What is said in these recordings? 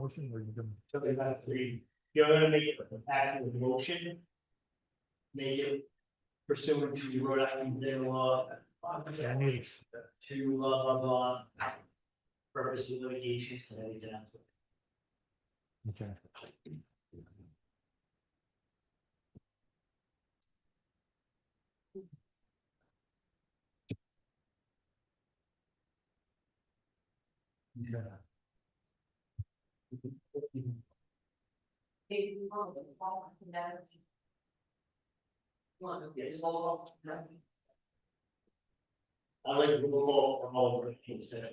motion or you can? So they have to be, you're gonna make it an actual motion. Make it pursuant to the Rhode Island General Law. Yeah, I need it. To blah, blah, blah. Purpose of litigation and everything else. Okay. Yeah. I like the law from all the things that.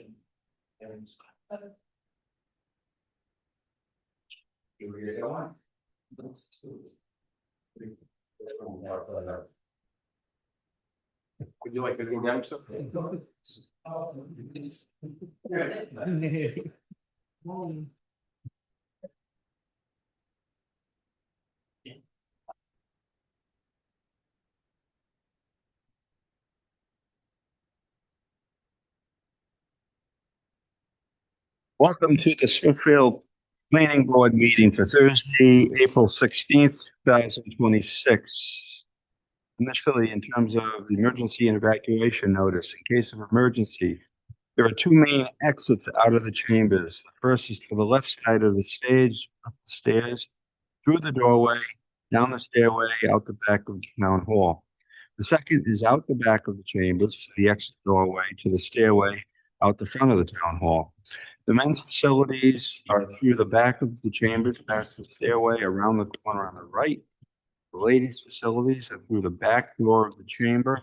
You were here going. Would you like to go down something? Welcome to the Smithfield Planning Board meeting for Thursday, April 16th, 2026. Initially, in terms of the emergency and evacuation notice, in case of emergency, there are two main exits out of the chambers. The first is to the left side of the stage, up the stairs, through the doorway, down the stairway, out the back of the town hall. The second is out the back of the chambers, the exit doorway to the stairway, out the front of the town hall. The men's facilities are through the back of the chambers, past the stairway, around the corner on the right. The ladies' facilities are through the back door of the chamber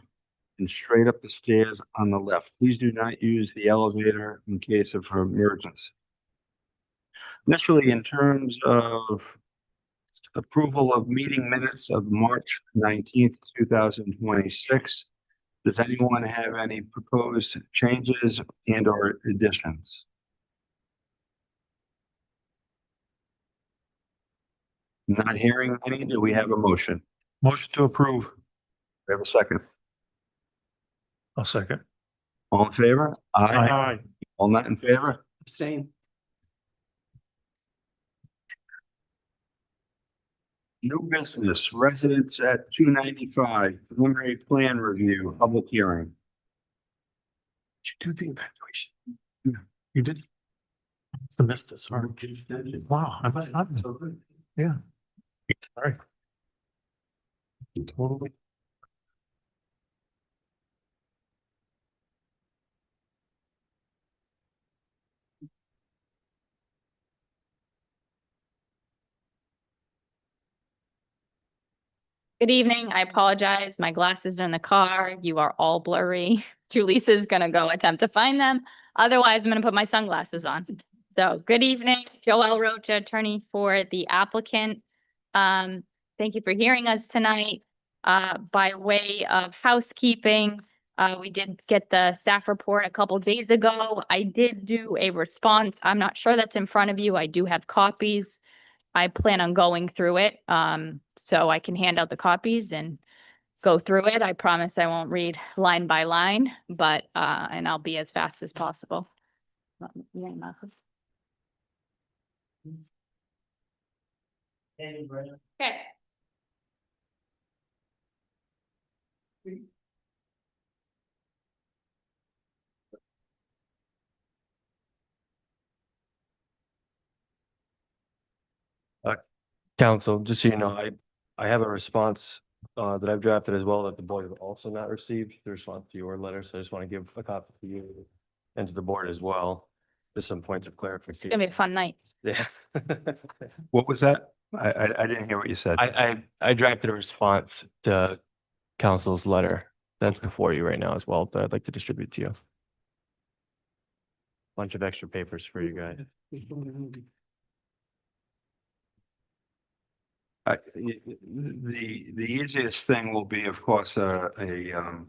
and straight up the stairs on the left. Please do not use the elevator in case of emergency. Initially, in terms of approval of meeting minutes of March 19th, 2026, does anyone have any proposed changes and or additions? Not hearing any, do we have a motion? Motion to approve. We have a second. I'll second. All in favor? Aye. All not in favor? Same. New business, residents at 295, preliminary plan review, public hearing. Did you do the evacuation? Yeah, you did? Must have missed this, sorry. Wow, I must not. Yeah. Sorry. Totally. Good evening. I apologize. My glasses are in the car. You are all blurry. Julisa's gonna go attempt to find them. Otherwise, I'm gonna put my sunglasses on. So good evening, Joelle Rocha, attorney for the applicant. Thank you for hearing us tonight. By way of housekeeping, we did get the staff report a couple days ago. I did do a response. I'm not sure that's in front of you. I do have copies. I plan on going through it, so I can hand out the copies and go through it. I promise I won't read line by line, but, and I'll be as fast as possible. Okay. Council, just so you know, I have a response that I've drafted as well that the board has also not received the response to your letter, so I just want to give a copy to you and to the board as well. Just some points of It's clarification. gonna be a fun night. Yeah. What was that? I didn't hear what you said. I drafted a response to council's letter that's before you right now as well, but I'd like to distribute to you. Bunch of extra papers for you guys. The easiest thing will be, of course, an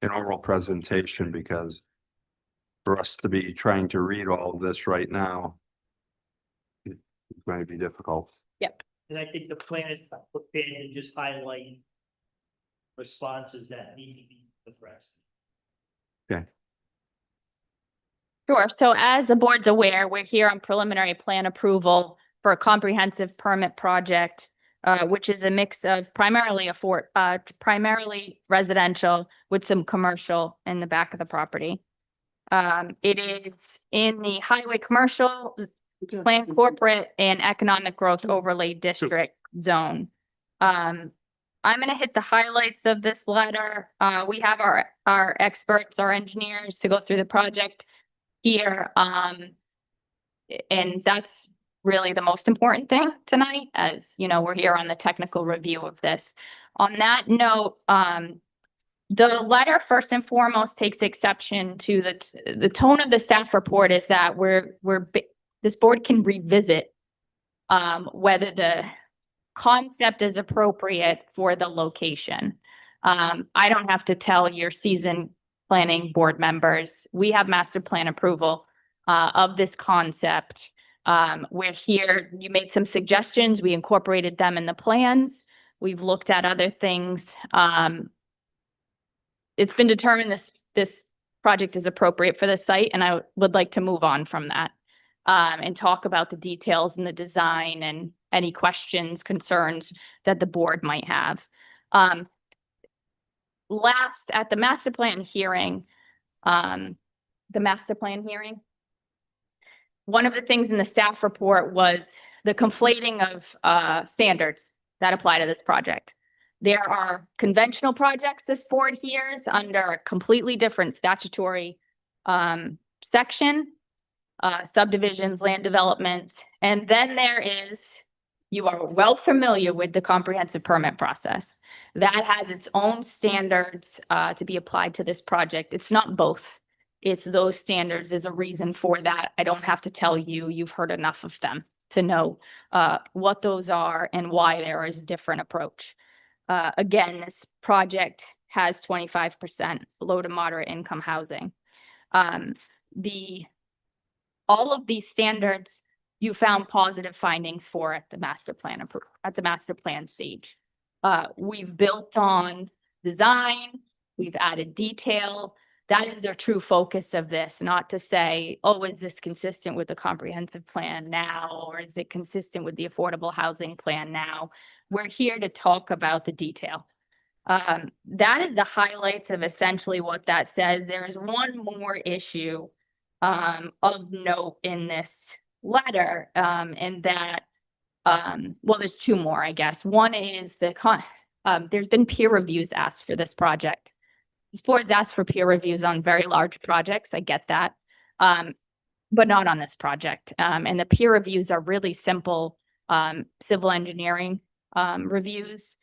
oral presentation, because for us to be trying to read all of this right now, it's going to be difficult. And I think the plan is prepared and just highlight responses that need to be addressed. Sure. So as the board's aware, we're here on preliminary plan approval for a comprehensive permit project, which is a mix of primarily residential with some commercial in the back of the property. It is in the highway commercial plan corporate and economic growth overlay district zone. I'm gonna hit the highlights of this letter. We have our experts, our engineers to go through the project here. And that's really the most important thing tonight, as you know, we're here on the technical review of this. On that note, the letter first and foremost takes exception to the tone of the staff report is that this board can revisit whether the concept is appropriate for the location. I don't have to tell your seasoned planning board members, we have master plan approval of this concept. We're here, you made some suggestions, we incorporated them in the plans. We've looked at other things. It's been determined this project is appropriate for the site, and I would like to move on from that and talk about the details and the design and any questions, concerns that the board might have. Last, at the master plan hearing, one of the things in the staff report was the conflating of standards that apply to this project. There are conventional projects this board hears under a completely different statutory section, subdivisions, land developments, and then there is, you are well familiar with the comprehensive permit process. That has its own standards to be applied to this project. It's not both. It's those standards. There's a reason for that. I don't have to tell you, you've heard enough of them to know what those are and why there is a different approach. Again, this project has 25% low to moderate income housing. All of these standards you found positive findings for at the master plan stage. We've built on design, we've added detail. That is the true focus of this, not to say, oh, is this consistent with the comprehensive plan now, or is it consistent with the affordable housing plan now? We're here to talk about the detail. That is the highlights of essentially what that says. There is one more issue of note in this letter, and that, well, there's two more, I guess. One is there's been peer reviews asked for this project. These boards ask for peer reviews on very large projects. I get that, but not on this project. And the peer reviews are really simple civil engineering reviews.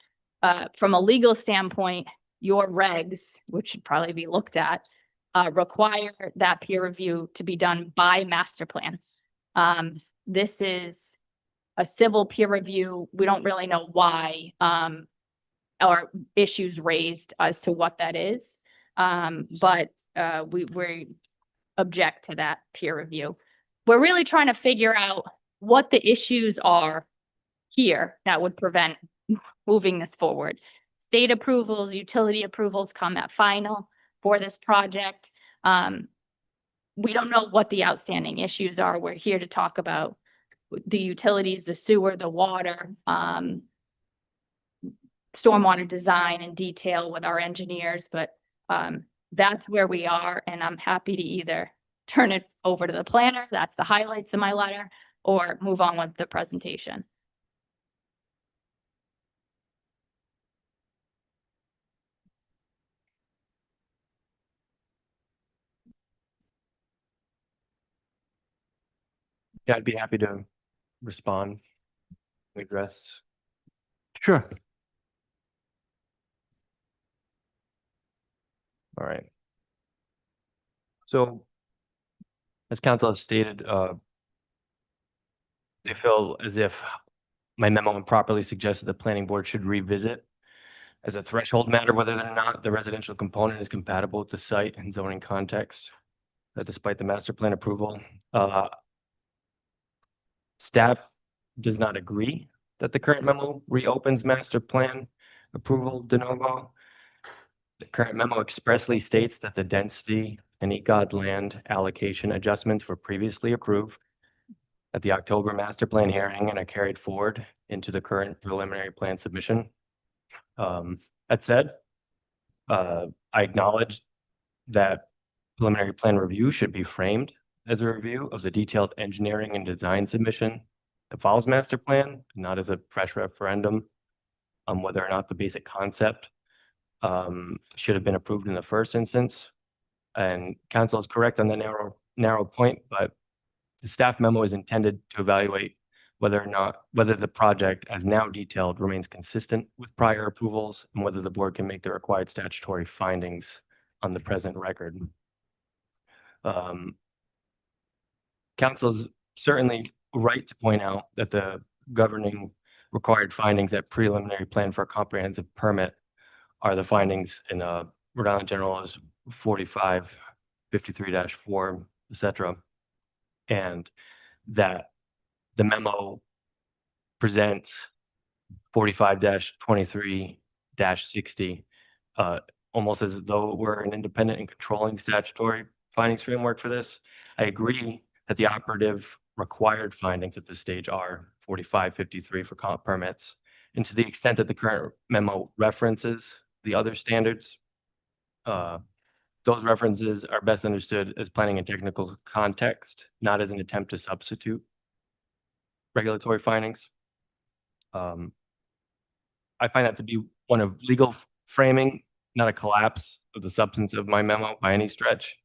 From a legal standpoint, your regs, which should probably be looked at, require that peer review to be done by master plan. This is a civil peer review. We don't really know why, or issues raised as to what that is. But we object to that peer review. We're really trying to figure out what the issues are here that would prevent moving this forward. State approvals, utility approvals come at final for this project. We don't know what the outstanding issues are. We're here to talk about the utilities, the sewer, the water, stormwater design in detail with our engineers, but that's where we are, and I'm happy to either turn it over to the planner, that's the highlights of my letter, or move on with the presentation. Yeah, I'd be happy to respond, address. Sure. All right. So, as council has stated, they feel as if my memo improperly suggested the planning board should revisit as a threshold matter whether or not the residential component is compatible with the site and zoning context. Despite the master plan approval, staff does not agree that the current memo reopens master plan approval de novo. The current memo expressly states that the density and ECOD land allocation adjustments were previously approved at the October master plan hearing and are carried forward into the current preliminary plan submission. That said, I acknowledge that preliminary plan review should be framed as a review of the detailed engineering and design submission that follows master plan, not as a fresh referendum on whether or not the basic concept should have been approved in the first instance. And council is correct on the narrow point, but the staff memo is intended to evaluate whether the project as now detailed remains consistent with prior approvals and whether the board can make the required statutory findings on the present record. Council is certainly right to point out that the governing required findings at preliminary plan for a comprehensive permit are the findings in Rhode Island General Laws 45, 53-4, etc. And that the memo presents 45-23-60 almost as though it were an independent and controlling statutory findings framework for this. I agree that the operative required findings at this stage are 45, 53 for comp permits. And to the extent that the current memo references the other standards, those references are best understood as planning and technical context, not as an attempt to substitute regulatory findings. I find that to be one of legal framing, not a collapse of the substance of my memo by any stretch.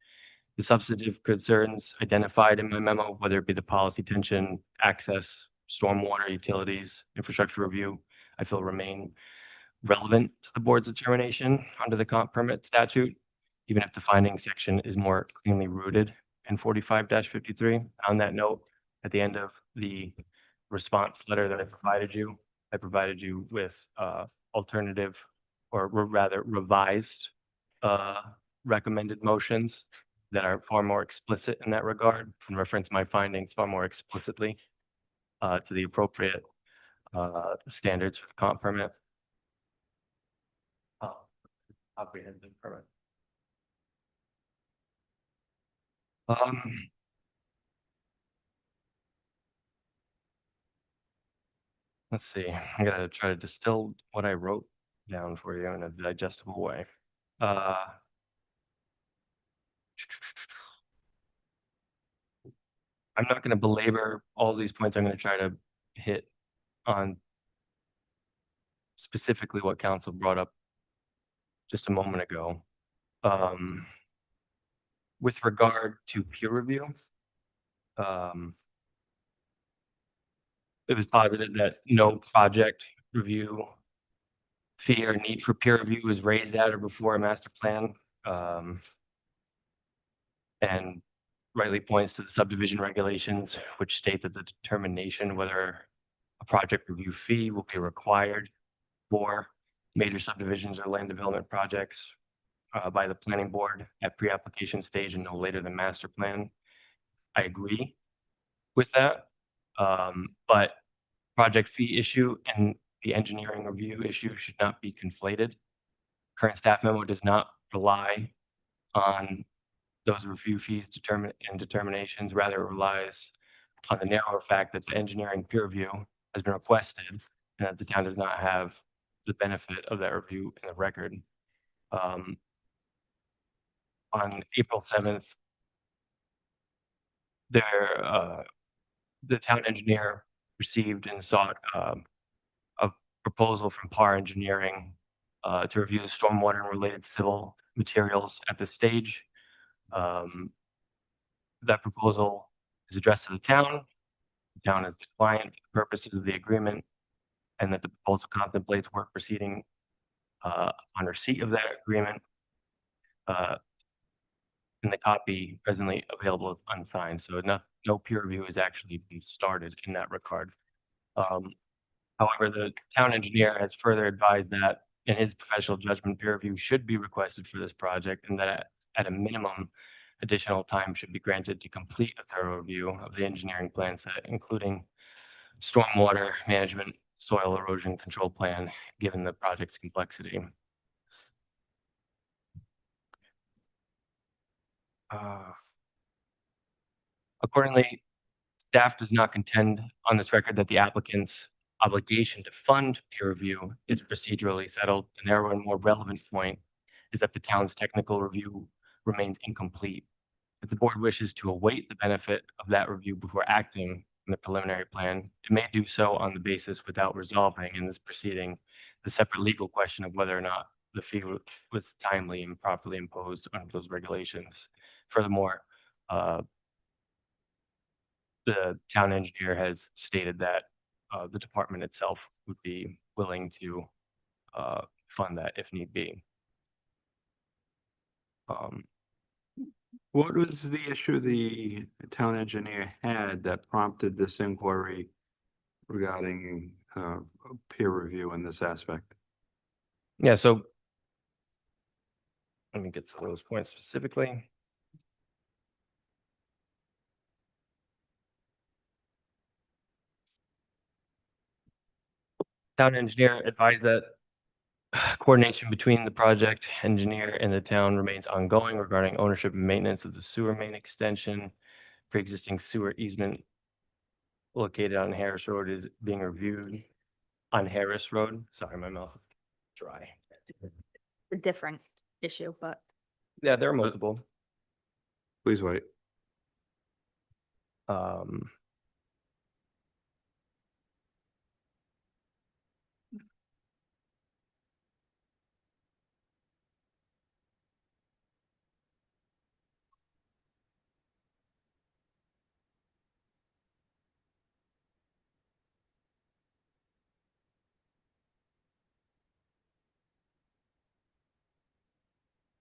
The substantive concerns identified in my memo, whether it be the policy tension, access, stormwater, utilities, infrastructure review, I feel remain relevant to the board's determination under the comp permit statute, even if the finding section is more cleanly rooted in 45-53. On that note, at the end of the response letter that I provided you with alternative, or rather revised recommended motions that are far more explicit in that regard and reference my findings far more explicitly to the appropriate standards for the comp permit. Comprehensive permit. Let's see, I gotta try to distill what I wrote down for you in a digestible way. I'm not gonna belabor all these points. I'm gonna try to hit on specifically what council brought up just a moment ago. With regard to peer review, it was posited that no project review fee or need for peer review was raised at or before a master plan. And rightly points to the subdivision regulations, which state that the determination whether a project review fee will be required for major subdivisions or land development projects by the planning board at pre-application stage and no later than master plan. I agree with that, but project fee issue and the engineering review issue should not be conflated. Current staff memo does not rely on those review fees determinations, rather it relies on the narrower fact that the engineering peer review has been requested and that the town does not have the benefit of that review in the record. On April 7th, the town engineer received and sought a proposal from PAR Engineering to review the stormwater and related civil materials at this stage. That proposal is addressed to the town. The town is compliant with the purposes of the agreement, and that the proposal contemplates work proceeding on receipt of that agreement. And the copy presently available is unsigned, so no peer review has actually been started in that regard. However, the town engineer has further advised that in his professional judgment, peer review should be requested for this project, and that at a minimum, additional time should be granted to complete a thorough review of the engineering plan set, including stormwater management, soil erosion control plan, given the project's complexity. Accordingly, staff does not contend on this record that the applicant's obligation to fund peer review is procedurally settled. The narrower and more relevant point is that the town's technical review remains incomplete. If the board wishes to await the benefit of that review before acting on the preliminary plan, it may do so on the basis without resolving in this proceeding the separate legal question of whether or not the fee was timely and properly imposed under those regulations. Furthermore, the town engineer has stated that the department itself would be willing to fund that if need be. What was the issue the town engineer had that prompted this inquiry regarding peer review in this aspect? Yeah, so let me get to those points specifically. Town engineer advised that coordination between the project engineer and the town remains ongoing regarding ownership and maintenance of the sewer main extension. Pre-existing sewer easement located on Harris Road is being reviewed on Harris Road. Sorry, my mouth is dry. A different issue, but Yeah, there are multiple. Please wait.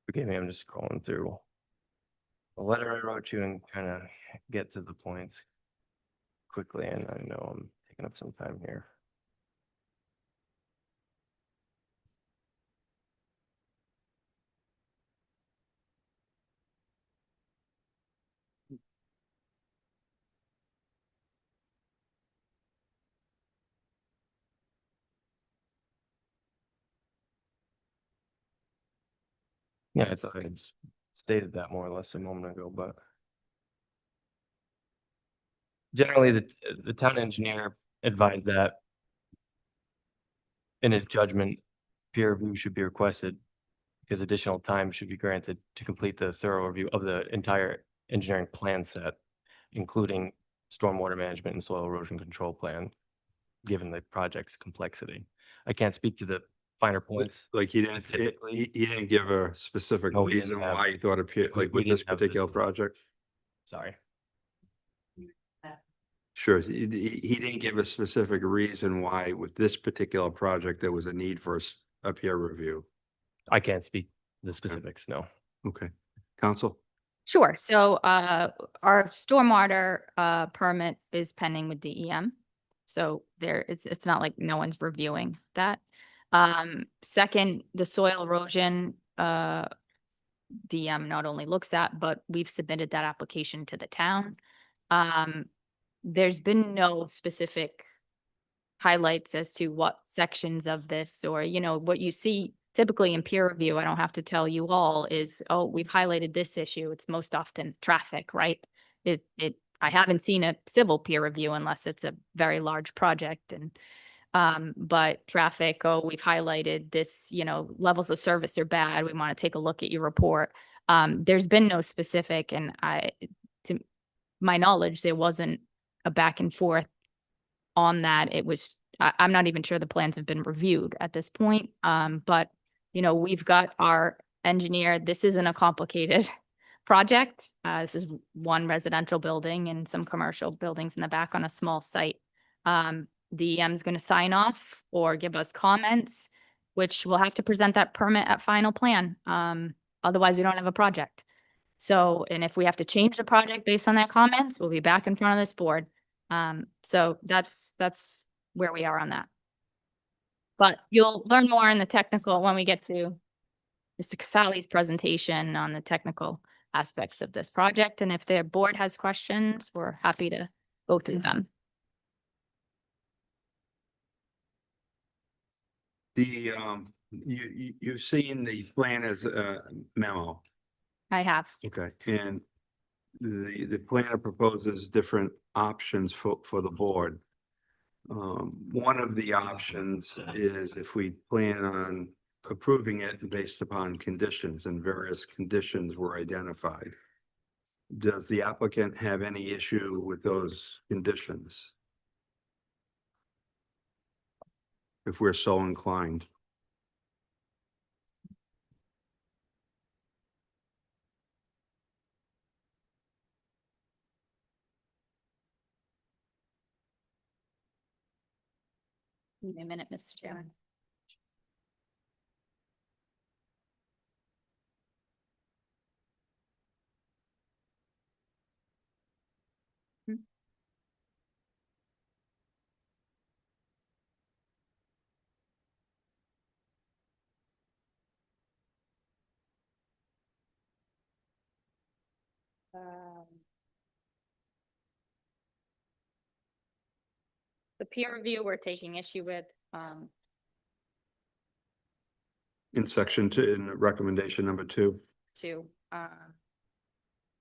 Forgive me, I'm just scrolling through the letter I wrote you and kind of get to the points quickly, and I know I'm taking up some time here. Yeah, I thought I had stated that more or less a moment ago, but generally the town engineer advised that in his judgment, peer review should be requested because additional time should be granted to complete the thorough review of the entire engineering plan set, including stormwater management and soil erosion control plan, given the project's complexity. I can't speak to the finer points. Like he didn't, Typically- he didn't give a specific No, he didn't reason have- why he thought it, like we with this didn't have the- particular project? Sorry. Sure, he didn't give a specific reason why with this particular project, there was a need for a peer review. I can't speak the specifics, no. Okay, counsel? sure. So our stormwater permit is pending with DEM. So there, it's not like no one's reviewing that. Second, the soil erosion DM not only looks at, but we've submitted that application to the town. There's been no specific highlights as to what sections of this or, what you see typically in peer review, I don't have to tell you all, is, oh, we've highlighted this issue. It's most often traffic, right? I haven't seen a civil peer review unless it's a very large project and but traffic, oh, we've highlighted this, levels of service are bad. We want to take a look at your report. There's been no specific, and to my knowledge, there wasn't a back and forth on that. It was, I'm not even sure the plans have been reviewed at this point. But we've got our engineer. This isn't a complicated project. This is one residential building and some commercial buildings in the back on a small site. DEM is going to sign off or give us comments, which we'll have to present that permit at final plan. Otherwise, we don't have a project. So, and if we have to change the project based on that comments, we'll be back in front of this board. So that's where we are on that. But you'll learn more in the technical when we get to Mr. Casali's presentation on the technical aspects of this project. And if the board has questions, we're happy to go through them. You've seen the plan as a memo. I have. Okay, and the planner proposes different options for the board. One of the options is if we plan on approving it based upon conditions, and various conditions were identified. Does the applicant have any issue with those conditions? If we're so inclined. Give me a minute, Mr. Chairman. The peer review we're taking issue with, In section 2, in recommendation number 2. to,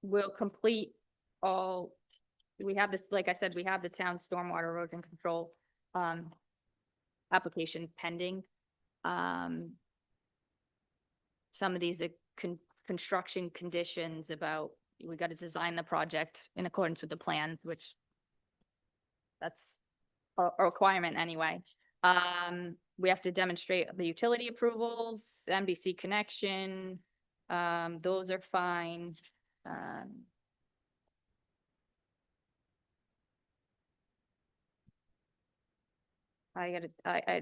will complete all, we have this, like I said, we have the town stormwater erosion control, application pending. Some of these are construction conditions about, we got to design the project in accordance with the plans, which that's a requirement anyway. We have to demonstrate the utility approvals, NBC connection, those are fine.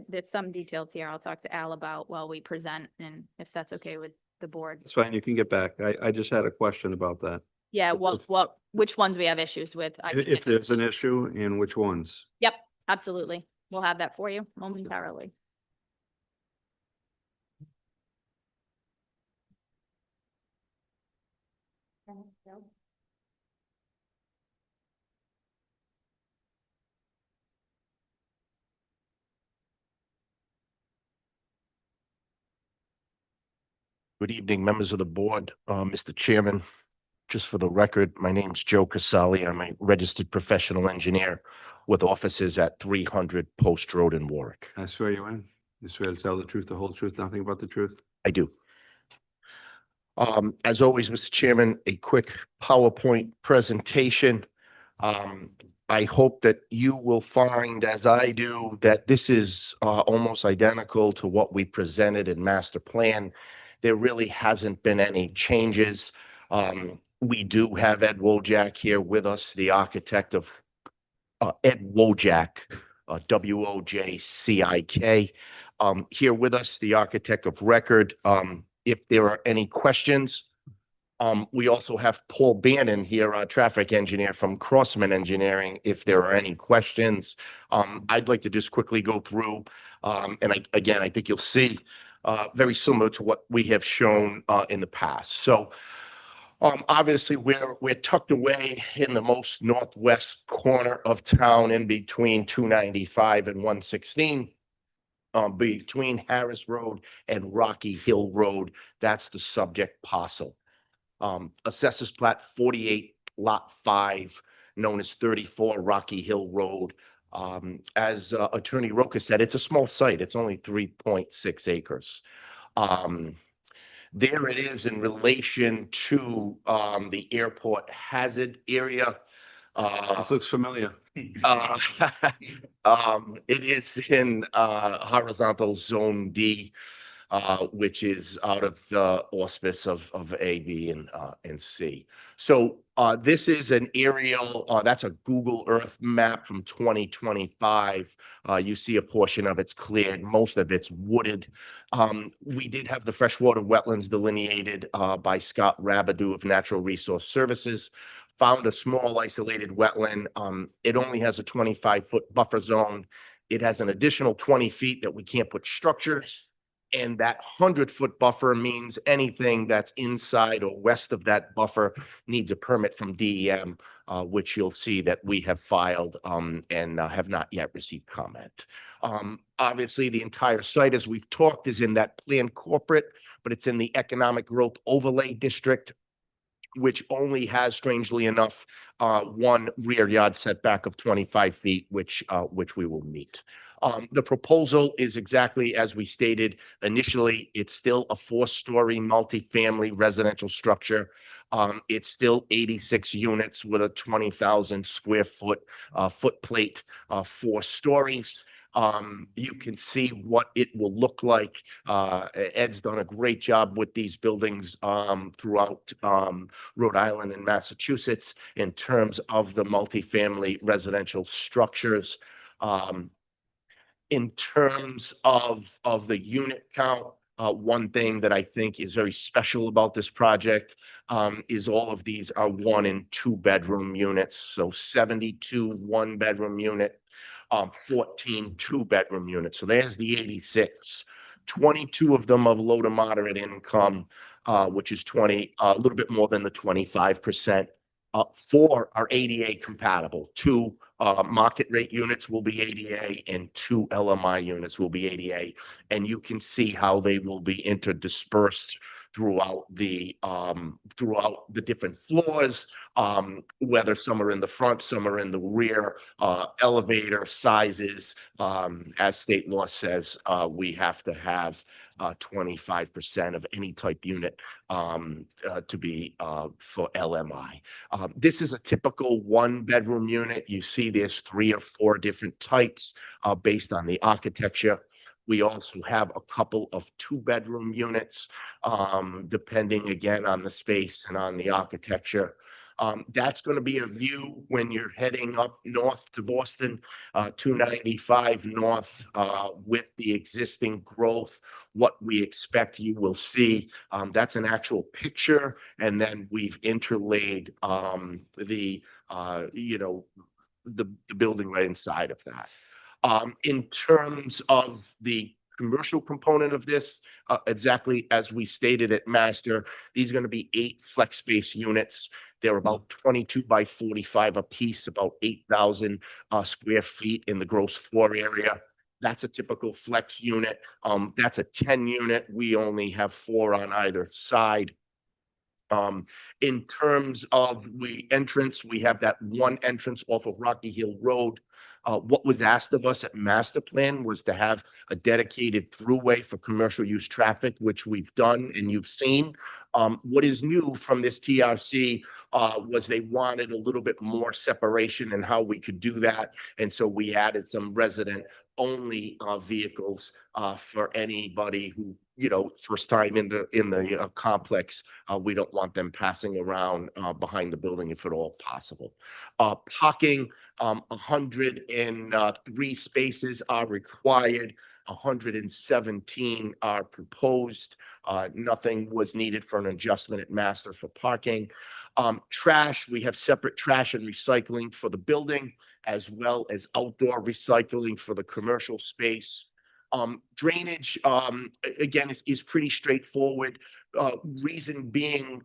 There's some details here I'll talk to Al about while we present, and if that's okay with the board. It's fine, you can get back. I just had a question about that. Yeah, If- which ones we have issues with. I can If get- there's an issue, and which ones? Yep, absolutely. We'll have that for you momentarily. Good evening, members of the board, Mr. Chairman. Just for the record, my name's Joe Casali. I'm a registered professional engineer with offices at 300 Post Road in Warwick. I swear you in. You swear to tell the truth, the whole truth, nothing but the truth? I do. As always, Mr. Chairman, a quick PowerPoint presentation. I hope that you will find, as I do, that this is almost identical to what we presented in master plan. There really hasn't been any changes. We do have Ed Wojak here with us, the architect of Ed Wojak, Wojcik. Here with us, the architect of record. If there are any questions, we also have Paul Bannon here, our traffic engineer from Crossman Engineering. If there are any questions, I'd like to just quickly go through. And again, I think you'll see very similar to what we have shown in the past. So obviously, we're tucked away in the most northwest corner of town, in between 295 and 116. Between Harris Road and Rocky Hill Road. That's the subject parcel. Assessors Plat 48, Lot 5, known as 34 Rocky Hill Road. As Attorney Roca said, it's a small site. It's only 3.6 acres. There it is in relation to the airport hazard area. This looks familiar. It is in horizontal zone D, which is out of the auspice of A, B, and C. So this is an aerial, that's a Google Earth map from 2025. You see a portion of it's cleared, most of it's wooded. We did have the freshwater wetlands delineated by Scott Rabideau of Natural Resource Services. Found a small isolated wetland. It only has a 25-foot buffer zone. It has an additional 20 feet that we can't put structures. And that 100-foot buffer means anything that's inside or west of that buffer needs a permit from DEM, which you'll see that we have filed and have not yet received comment. Obviously, the entire site, as we've talked, is in that planned corporate, but it's in the economic growth overlay district. which only has, strangely enough, one rear yard setback of 25 feet, which we will meet. The proposal is exactly as we stated initially. It's still a 4-story multifamily residential structure. It's still 86 units with a 20,000 square foot footplate, 4 stories. You can see what it will look like. Ed's done a great job with these buildings throughout Rhode Island and Massachusetts in terms of the multifamily residential structures. In terms of the unit count, one thing that I think is very special about this project is all of these are 1 and 2 bedroom units. So 72 1-bedroom unit, 14 2-bedroom units. So there's the 86. 22 of them of low to moderate income, which is a little bit more than the 25%. 4 are ADA compatible. 2 market rate units will be ADA and 2 LMI units will be ADA. And you can see how they will be interdispersed throughout the different floors, whether some are in the front, some are in the rear, elevator sizes. As state law says, we have to have 25% of any type unit to be for LMI. This is a typical 1-bedroom unit. You see there's 3 or 4 different types based on the architecture. We also have a couple of 2-bedroom units, depending again on the space and on the architecture. That's going to be a view when you're heading up north to Boston, 295 north, with the existing growth. What we expect you will see, that's an actual picture, and then we've interlaid the building right inside of that. In terms of the commercial component of this, exactly as we stated at master, these are going to be 8 flex space units. They're about 22 by 45 a piece, about 8,000 square feet in the gross floor area. That's a typical flex unit. That's a 10 unit. We only have 4 on either side. In terms of entrance, we have that one entrance off of Rocky Hill Road. What was asked of us at master plan was to have a dedicated throughway for commercial use traffic, which we've done and you've seen. What is new from this TRC was they wanted a little bit more separation in how we could do that. And so we added some resident only vehicles for anybody who, first time in the complex. We don't want them passing around behind the building if at all possible. Parking, 103 spaces are required. 117 are proposed. Nothing was needed for an adjustment at master for parking. Trash, we have separate trash and recycling for the building, as well as outdoor recycling for the commercial space. Drainage, again, is pretty straightforward. Reason being,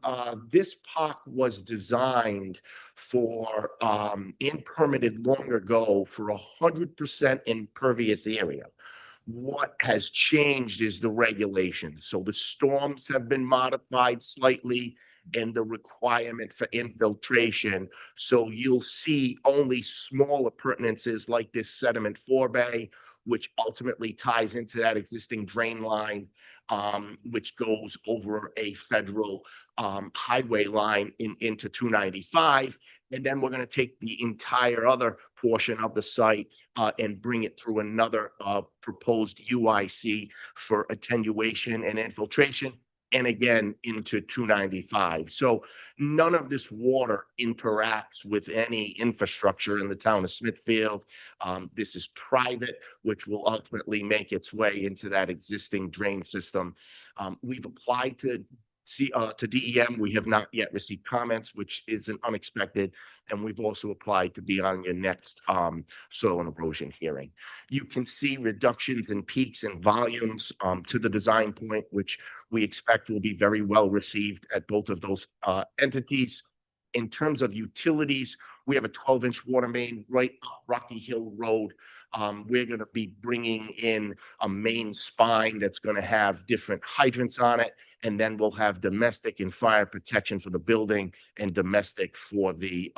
this park was designed for, and permitted long ago for 100% impervious area. What has changed is the regulations. So the storms have been modified slightly and the requirement for infiltration. So you'll see only small appurtenances like this sediment forebay, which ultimately ties into that existing drain line, which goes over a federal highway line into 295. And then we're going to take the entire other portion of the site and bring it through another proposed UIC for attenuation and infiltration, and again into 295. So none of this water interacts with any infrastructure in the town of Smithfield. This is private, which will ultimately make its way into that existing drain system. We've applied to DEM. We have not yet received comments, which isn't unexpected. And we've also applied to be on your next soil and erosion hearing. You can see reductions in peaks and volumes to the design point, which we expect will be very well received at both of those entities. In terms of utilities, we have a 12-inch water main right up Rocky Hill Road. We're gonna be bringing in a main spine that's gonna have different hydrants on it. And then we'll have domestic and fire protection for the building and domestic for the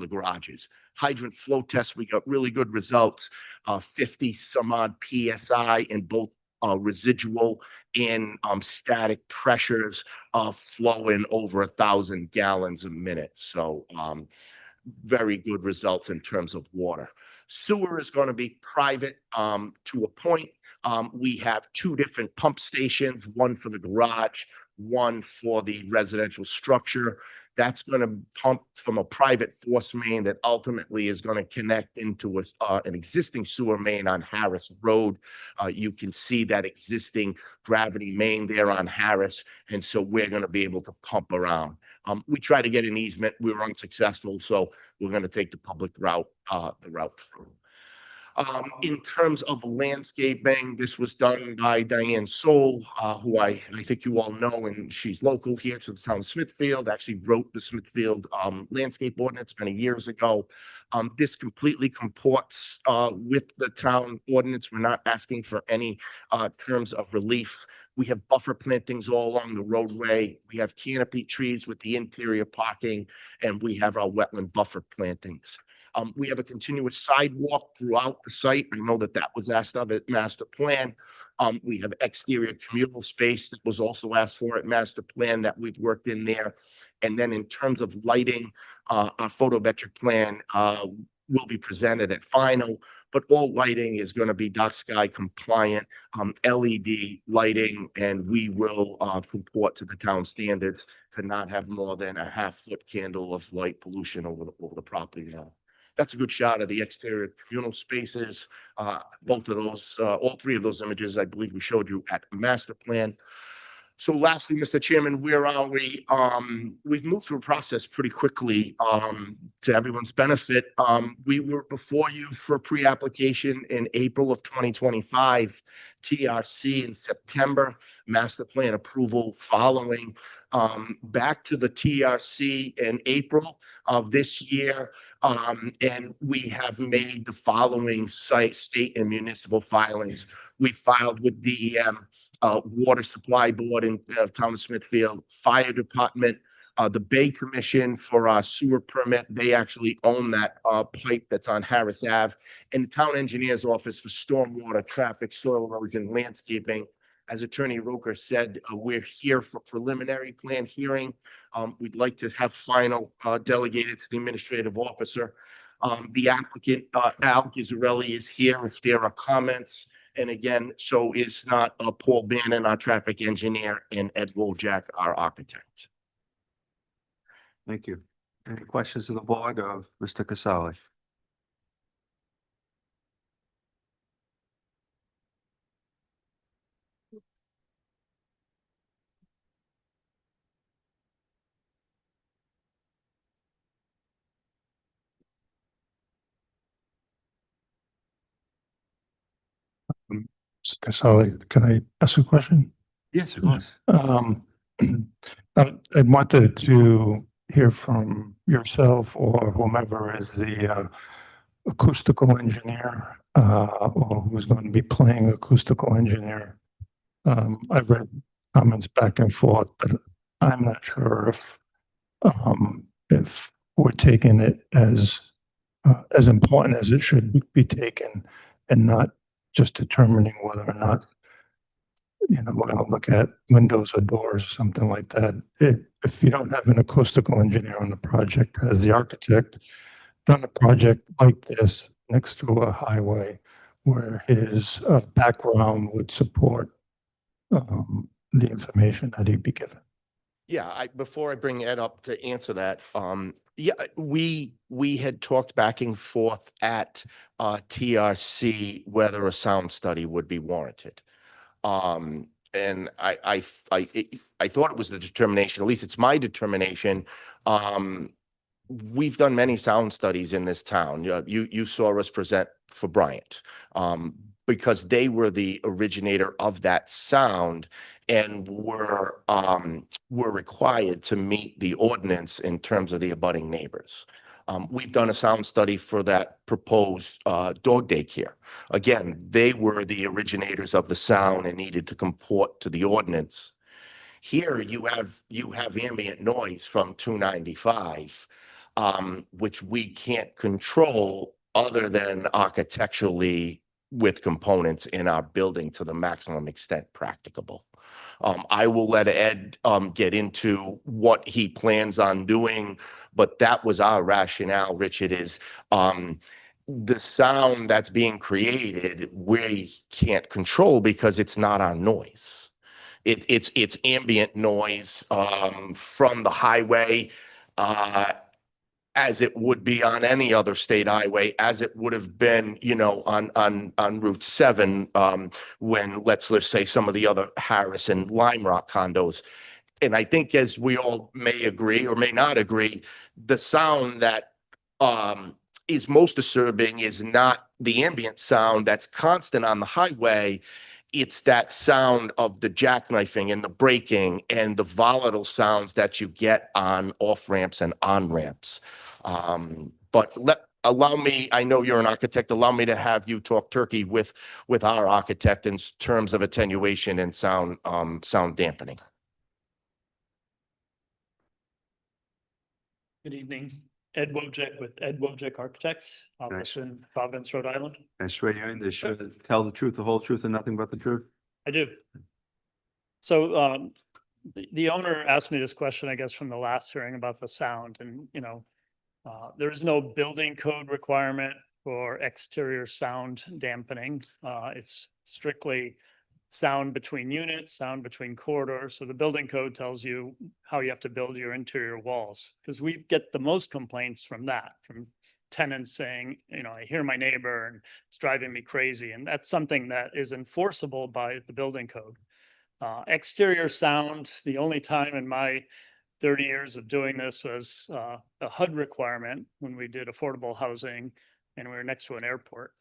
garages. Hydrant flow tests, we got really good results, 50 some odd PSI in both residual and static pressures flowing over 1,000 gallons a minute. So very good results in terms of water. Sewer is going to be private to a point. We have two different pump stations, one for the garage, one for the residential structure. That's going to pump from a private force main that ultimately is going to connect into an existing sewer main on Harris Road. You can see that existing gravity main there on Harris. And so we're going to be able to pump around. We tried to get an easement. We were unsuccessful. So we're going to take the public route, the route through. In terms of landscaping, this was done by Diane Soul, who I think you all know, and she's local here to the town of Smithfield, actually wrote the Smithfield landscape ordinance many years ago. This completely comports with the town ordinance. We're not asking for any terms of relief. We have buffer plantings all along the roadway. We have canopy trees with the interior parking, and we have our wetland buffer plantings. We have a continuous sidewalk throughout the site. I know that that was asked of at master plan. We have exterior communal space that was also asked for at master plan that we've worked in there. And then in terms of lighting, our photometric plan will be presented at final, but all lighting is going to be dark sky compliant, LED lighting, and we will comport to the town standards to not have more than a half-foot candle of light pollution over the property now. That's a good shot of the exterior communal spaces. Both of those, all three of those images, I believe we showed you at master plan. So lastly, Mr. Chairman, where are we? We've moved through a process pretty quickly to everyone's benefit. We were before you for pre-application in April of 2025, TRC in September, master plan approval following, back to the TRC in April of this year. And we have made the following state and municipal filings. We filed with DEM, Water Supply Board in town of Smithfield, Fire Department, the Bay Commission for our sewer permit. They actually own that pipe that's on Harris Ave, and the Town Engineer's Office for stormwater, traffic, soil erosion, landscaping. As Attorney Roker said, we're here for preliminary plan hearing. We'd like to have final delegated to the administrative officer. The applicant, Al Ghizzarelli, is here if there are comments. And again, so is not Paul Bannon, our traffic engineer, and Ed Wojak, our architect. Thank you. Any questions of the board of Mr. Casali? Sorry, can I ask a question? Yes, of course. I wanted to hear from yourself or whomever is the acoustical engineer or who's going to be playing acoustical engineer. I've read comments back and forth, but I'm not sure if we're taking it as important as it should be taken and not just determining whether or not, you know, we're going to look at windows or doors or something like that. If you don't have an acoustical engineer on the project as the architect, done a project like this next to a highway where his background would support the information that he'd be given. Yeah, before I bring Ed up to answer that, yeah, we had talked back and forth at TRC whether a sound study would be warranted. And I thought it was the determination, at least it's my determination. We've done many sound studies in this town. You saw us present for Bryant, because they were the originator of that sound and were required to meet the ordinance in terms of the abutting neighbors. We've done a sound study for that proposed dog daycare. Again, they were the originators of the sound and needed to comport to the ordinance. Here you have ambient noise from 295, which we can't control other than architecturally with components in our building to the maximum extent practicable. I will let Ed get into what he plans on doing, but that was our rationale, Richard, is the sound that's being created, we can't control because it's not our noise. It's ambient noise from the highway, as it would be on any other state highway, as it would have been, on Route 7, when let's say some of the other Harris and Lime Rock condos. And I think, as we all may agree or may not agree, the sound that is most disturbing is not the ambient sound that's constant on the highway. It's that sound of the jackknifing and the braking and the volatile sounds that you get on off ramps and on ramps. But allow me, I know you're an architect, allow me to have you talk turkey with our architect in terms of attenuation and sound dampening. Good evening. Ed Wojcik with Ed Wojcik Architects, office in Providence, Rhode Island. I swear you in this, tell the truth, the whole truth, and nothing but the truth. I do. So the owner asked me this question, I guess, from the last hearing about the sound, and there is no building code requirement for exterior sound dampening. It's strictly sound between units, sound between corridors. So the building code tells you how you have to build your interior walls, because we get the most complaints from tenants saying, I hear my neighbor and it's driving me crazy. And that's something that is enforceable by the building code. Exterior sound, the only time in my 30 years of doing this was a HUD requirement when we did affordable housing and we were next to an airport.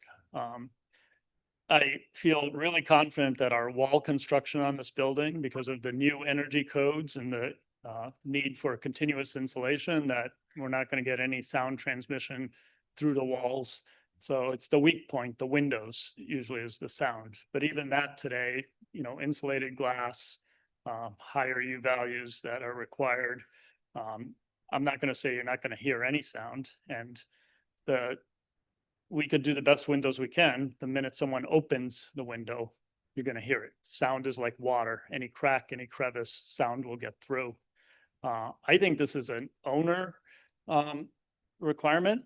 I feel really confident that our wall construction on this building, because of the new energy codes and the need for continuous insulation, that we're not going to get any sound transmission through the walls. So it's the weak point, the windows usually is the sound. But even that today, insulated glass, higher U values that are required. I'm not going to say you're not going to hear any sound, and we could do the best windows we can. The minute someone opens the window, you're going to hear it. Sound is like water. Any crack, any crevice, sound will get through. I think this is an owner requirement.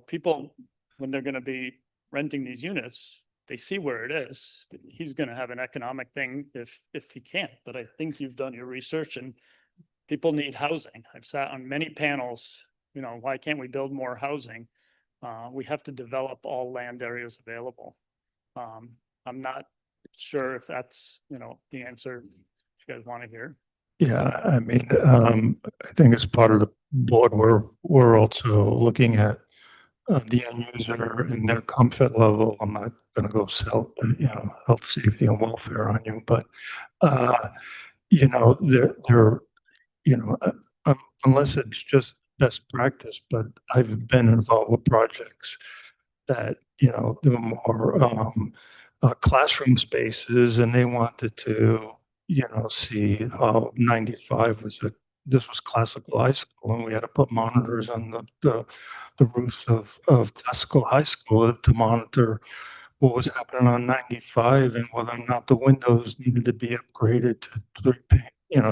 People, when they're going to be renting these units, they see where it is. He's going to have an economic thing if he can't. But I think you've done your research, and people need housing. I've sat on many panels. Why can't we build more housing? We have to develop all land areas available. I'm not sure if that's, the answer you guys want to hear. Yeah, I mean, I think as part of the board, we're also looking at the end user and their comfort level. I'm not going to go sell, health, safety, and welfare on you, but they're unless it's just best practice. But I've been involved with projects that there were more classroom spaces, and they wanted to see how 95 was this was classical high school, and we had to put monitors on the roofs of classical high school to monitor what was happening on 95 and whether or not the windows needed to be upgraded to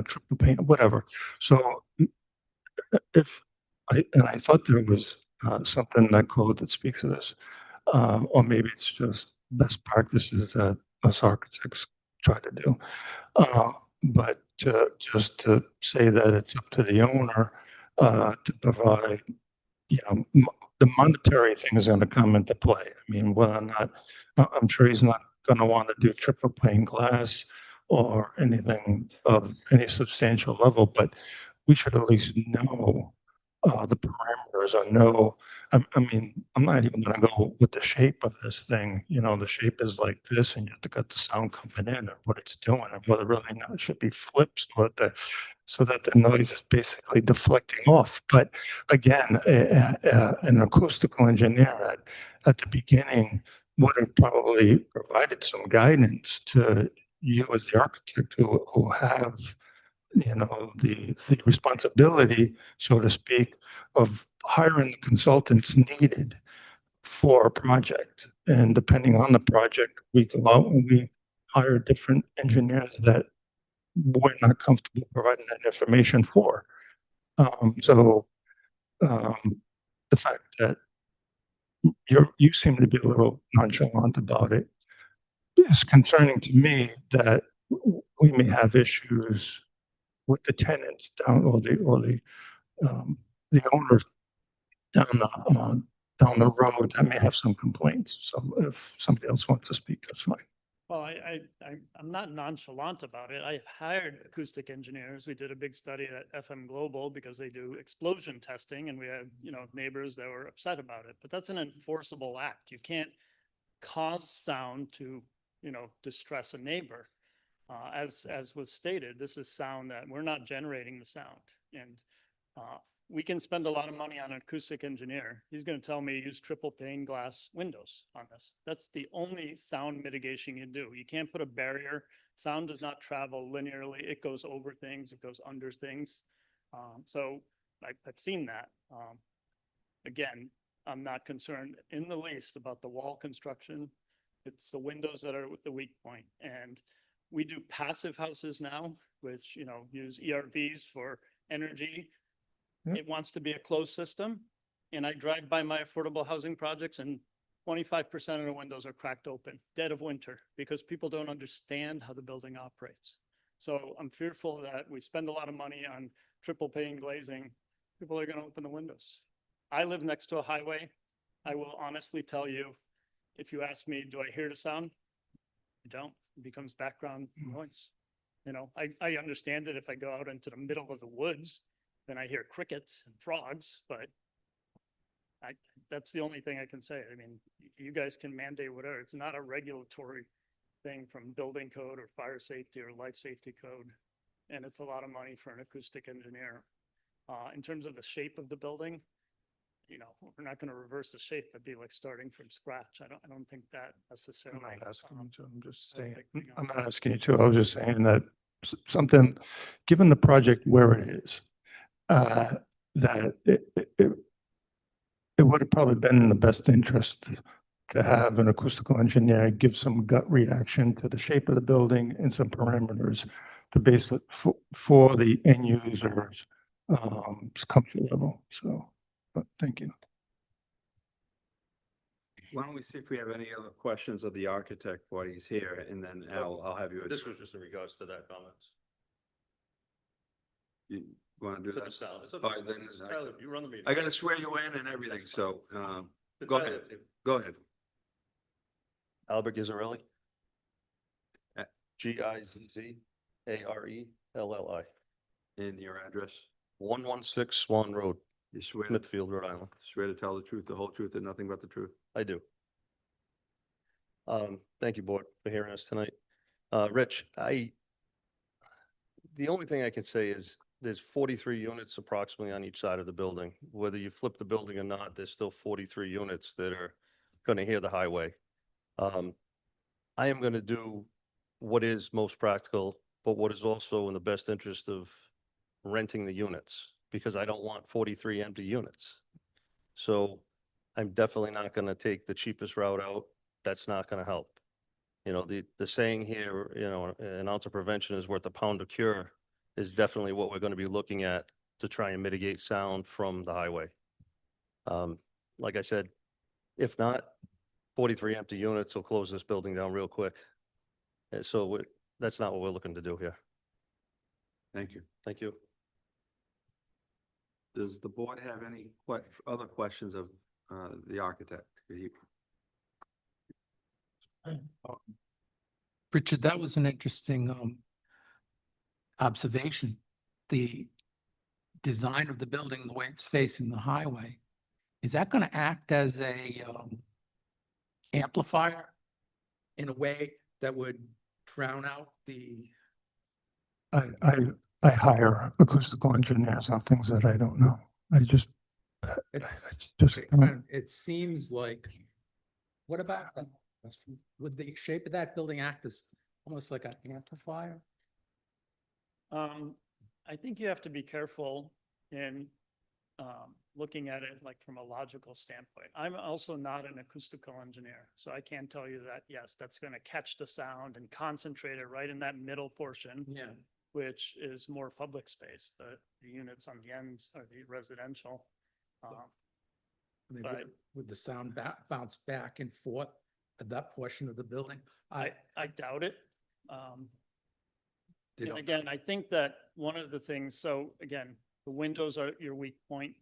triple pane, whatever. So I thought there was something in that code that speaks of this, or maybe it's just best practices that us architects try to do. But just to say that it's up to the owner to provide, the monetary thing is going to come into play. I mean, whether or not, I'm sure he's not going to want to do triple pane glass or anything of any substantial level, but we should at least know the parameters or know I mean, I'm not even gonna go with the shape of this thing, you know, the shape is like this and you have to got the sound coming in or what it's doing or whether really not, it should be flipped so that the noise is basically deflecting off. But again, an acoustical engineer at the beginning would have probably provided some guidance to you as the architect who have, you know, the responsibility, so to speak, of hiring the consultants needed for a project. And depending on the project, we go out and we hire different engineers that we're not comfortable providing that information for. So the fact that you seem to be a little nonchalant about it is concerning to me, that we may have issues with the tenants down the owners down down the road that may have some complaints. So if somebody else wants to speak, that's fine. Well, I'm not nonchalant about it. I hired acoustic engineers. We did a big study at FM Global because they do explosion testing and we had, you know, neighbors that were upset about it. But that's an enforceable act. You can't cause sound to, you know, distress a neighbor. As was stated, this is sound that we're not generating the sound. And we can spend a lot of money on an acoustic engineer. He's going to tell me use triple pane glass windows on this. That's the only sound mitigation you do. You can't put a barrier. Sound does not travel linearly. It goes over things. It goes under things. So I've seen that. Again, I'm not concerned in the least about the wall construction. It's the windows that are the weak point. And we do passive houses now, which, you know, use ERVs for energy. It wants to be a closed system. And I drive by my affordable housing projects and 25% of the windows are cracked open, dead of winter, because people don't understand how the building operates. So I'm fearful that we spend a lot of money on triple pane glazing. People are going to open the windows. I live next to a highway. I will honestly tell you, if you ask me, do I hear the sound? I don't. It becomes background noise. You know, I understand it if I go out into the middle of the woods, then I hear crickets and frogs, but that's the only thing I can say. I mean, you guys can mandate whatever. It's not a regulatory thing from building code or fire safety or life safety code. And it's a lot of money for an acoustic engineer. In terms of the shape of the building, you know, we're not going to reverse the shape. That'd be like starting from scratch. I don't think that necessarily. I'm not asking you to, I'm just a saying, big thing I'm on not asking you to, I was just saying that something, given the project where it is, that it would have probably been in the best interest to have an acoustical engineer give some gut reaction to the shape of the building and some parameters to base it for the end users, comfort level. So, but thank you. Why don't we see if we have any other questions of the architect while he's here, and then I'll have you. This was just in regards to that comments. You want to do To the that? sound. It's All right, then, Tyler, you run the meeting. I gotta swear you in and everything, so, But go Tyler, ahead. Go ahead. Albert Gizzarelli. Uh, Gizzarelli. And your address, 116 Swan Road, you swear, Smithfield, Rhode Island. swear to tell the truth, the whole truth, and nothing but the truth. I do. Thank you, board, for hearing us tonight. Rich, the only thing I can say is there's 43 units approximately on each side of the building. Whether you flip the building or not, there's still 43 units that are going to hear the highway. I am going to do what is most practical, but what is also in the best interest of renting the units, because I don't want 43 empty units. So I'm definitely not going to take the cheapest route out. That's not going to help. You know, the saying here, you know, an ounce of prevention is worth a pound of cure is definitely what we're going to be looking at to try and mitigate sound from the highway. Like I said, if not, 43 empty units will close this building down real quick. And so that's not what we're looking to do here. Thank you. Thank you. Does the board have any other questions of, the architect? Richard, that was an interesting observation. The design of the building, the way it's facing the highway, is that gonna act as a amplifier in a way that would drown out the, I hire acoustical engineers on things that I don't know. I just, I it's, just, it seems like, what about, would the shape of that building act as almost like an amplifier? I think you have to be careful in looking at it like from a logical standpoint. I'm also not an acoustical engineer, so I can't tell you that, yes, that's going to catch the sound and concentrate it right in that middle portion, Yeah. which is more public space. The units on the ends are the residential. I mean, But- would the sound bounce back and forth at that portion of the building? I doubt it. They And don't- again, I think that one of the things, so again, the windows are your weak point.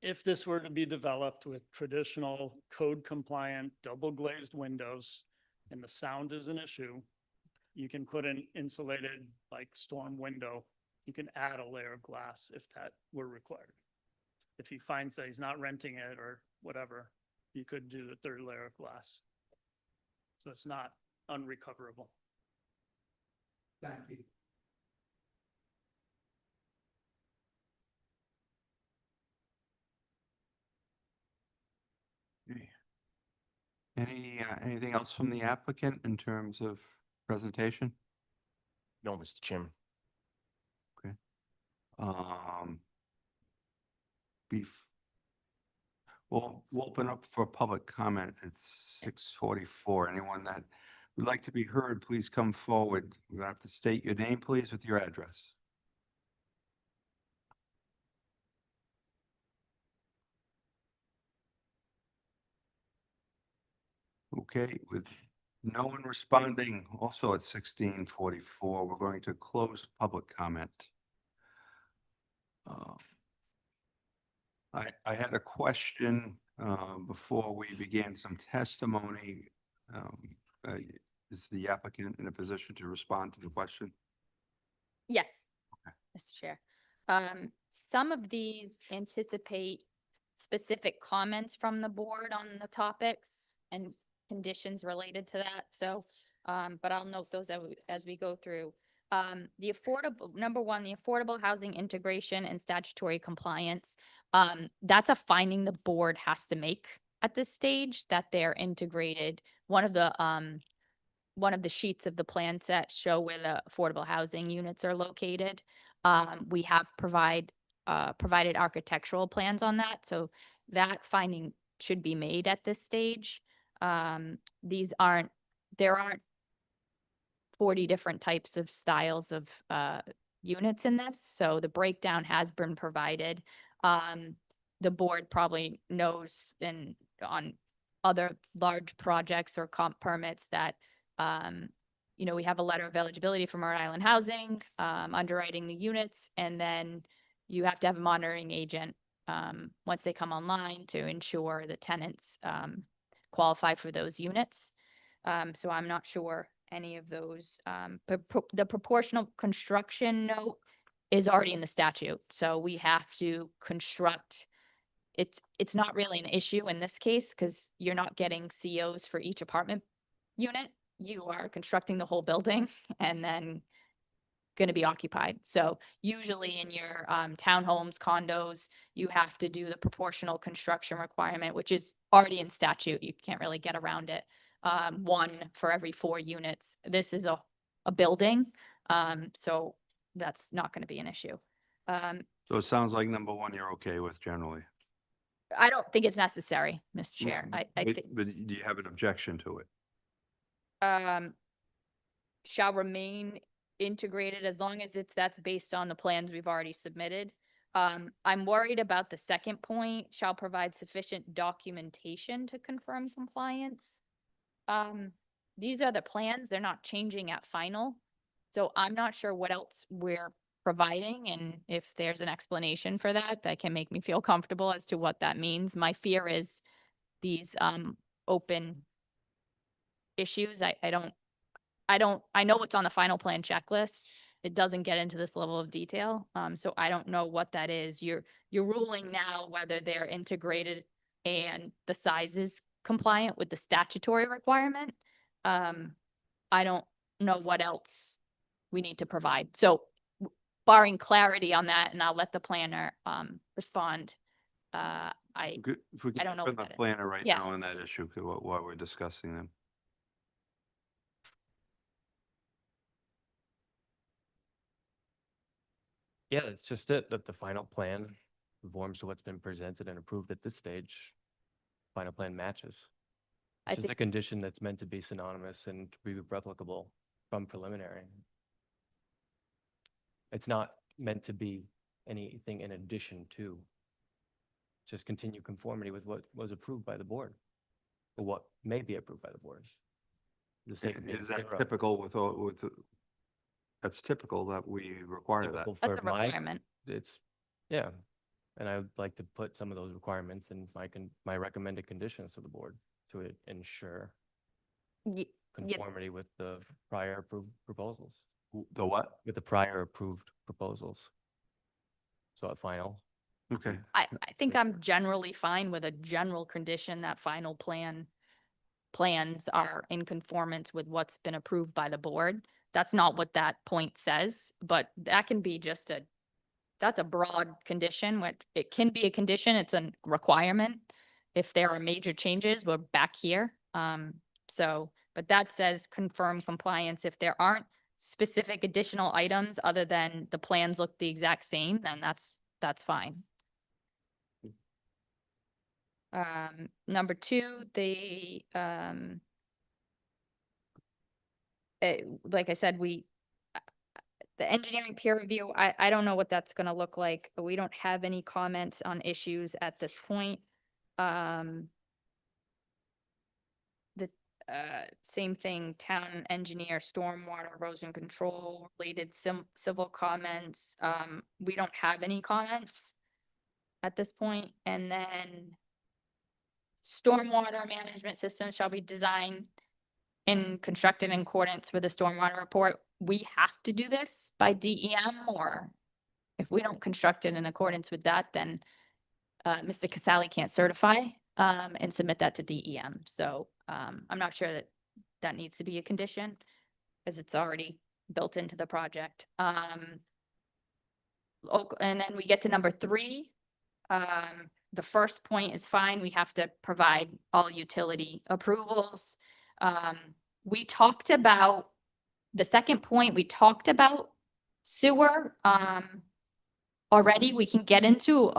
If this were to be developed with traditional code compliant double glazed windows and the sound is an issue, you can put an insulated like storm window. You can add a layer of glass if that were required. If he finds that he's not renting it or whatever, you could do the third layer of glass. So it's not unrecoverable. Thank you. Anything else from the applicant in terms of presentation? No, Mr. Chairman. Beef. We'll open up for public comment. It's 6:44. Anyone that would like to be heard, please come forward. You have to state your name, please, with your address. Okay, with no one responding, also at 16:44, we're going to close public comment. I had a question before we began some testimony. Is the applicant in a position to respond to the question? Yes, Mr. Chair. Some of these anticipate specific comments from the board on the topics and conditions related to that. So, but I'll note those as we go through. The affordable, number one, the affordable housing integration and statutory compliance. That's a finding the board has to make at this stage, that they're integrated. One of the sheets of the plan set show where the affordable housing units are located. We have provided architectural plans on that, so that finding should be made at this stage. There aren't 40 different types of styles of units in this, so the breakdown has been provided. The board probably knows on other large projects or comp permits that we have a letter of eligibility from Rhode Island Housing, underwriting the units, and then you have to have a monitoring agent once they come online to ensure the tenants qualify for those units. So I'm not sure any of those, the proportional construction note is already in the statute, so we have to construct. It's not really an issue in this case because you're not getting COs for each apartment unit. You are constructing the whole building and then going to be occupied. So usually in your townhomes, condos, you have to do the proportional construction requirement, which is already in statute. You can't really get around it. One for every 4 units. This is a building, so that's not going to be an issue. So it sounds like number one, you're okay with generally. I don't think it's necessary, Mr. Chair. I But think do you have an objection to it? shall remain integrated as long as that's based on the plans we've already submitted. I'm worried about the second point, shall provide sufficient documentation to confirm compliance. These are the plans, they're not changing at final. So I'm not sure what else we're providing, and if there's an explanation for that, that can make me feel comfortable as to what that means. My fear is these open issues. I know what's on the final plan checklist. it doesn't get into this level of detail. So I don't know what that is. You're ruling now whether they're integrated and the size is compliant with the statutory requirement. I don't know what else we need to provide. So barring clarity on that, and I'll let the planner, respond. If we I don't know put what the that is. planner right Yeah. now on that issue, while we're discussing them. Yeah, that's just it, that the final plan conforms to what's been presented and approved at this stage. Final plan matches. I It's just a think- condition that's meant to be synonymous and to be replicable from preliminary. It's not meant to be anything in addition to. Just continue conformity with what was approved by the board, or what may be approved by the board. For the sake of being Is that thorough. typical that's typical that we require that? Typical That's for a my, requirement. it's, yeah. And I would like to put some of those requirements in my recommended conditions to the board to ensure Yeah, conformity with the prior approved proposals, The what? with the prior approved proposals. So at final, Okay. I think I'm generally fine with a general condition that final plans are in conformance with what's been approved by the board. That's not what that point says, but that can be just that's a broad condition. What it can be a condition, it's a requirement. If there are major changes, we're back here. But that says confirm compliance. If there aren't specific additional items other than the plans look the exact same, then that's fine. Number two, like I said, the engineering peer review, I don't know what that's gonna look like. We don't have any comments on issues at this point. Same thing, town engineer, stormwater erosion control related civil comments. We don't have any comments at this point. And then stormwater management system shall be designed and constructed in accordance with the stormwater report. We have to do this by DEM, or if we don't construct it in accordance with that, then Mr. Casali can't certify and submit that to DEM. So I'm not sure that needs to be a condition as it's already built into the project. And then we get to number 3. The first point is fine. We have to provide all utility approvals. We talked about the second point, we talked about sewer already. We can get into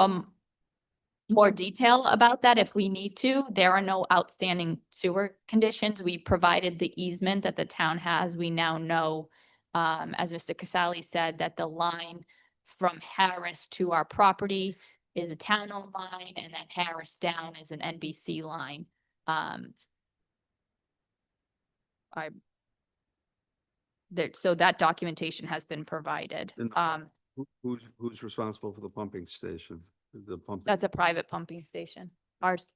more detail about that if we need to. There are no outstanding sewer conditions. We provided the easement that the town has. We now know, as Mr. Casali said, that the line from Harris to our property is a town-owned line, and that Harris down is an NBC line. So that documentation has been provided. And Who's responsible for the pumping station? The pumping. That's a private pumping station. Ours.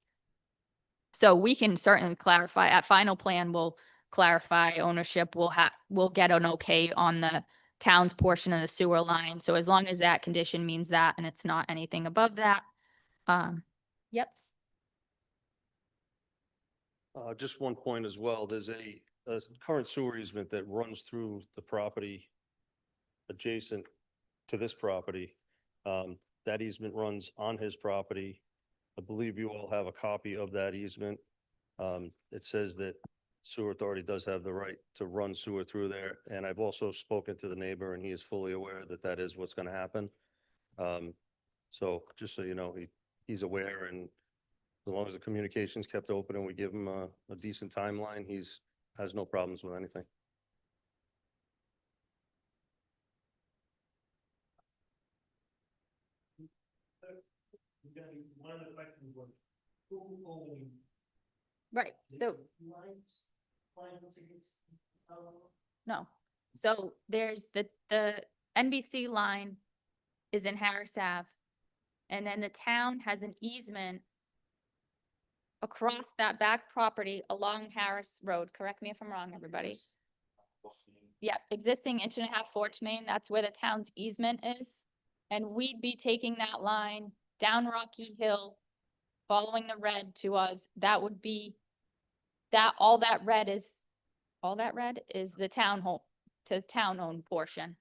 So we can certainly clarify at final plan, we'll clarify ownership. We'll get an okay on the town's portion of the sewer line. So as long as that condition means that, and it's not anything above that. Yep. Just one point as well, there's a current sewer easement that runs through the property adjacent to this property. That easement runs on his property. I believe you all have a copy of that easement. It says that sewer authority does have the right to run sewer through there. And I've also spoken to the neighbor and he is fully aware that that is what's going to happen. So just so you know, he's aware, and as long as the communication's kept open and we give him a decent timeline, has no problems with anything. One of the questions was, who owns Right. So lines? Lines against, no. So there's the NBC line is in Harris Ave. And then the town has an easement across that back property along Harris Road. Correct me if I'm wrong, everybody. Yep, existing 1.5 porch main, that's where the town's easement is. And we'd be taking that line down Rocky Hill, following the red to us. That would be, all that red is the town home, to town-owned portion.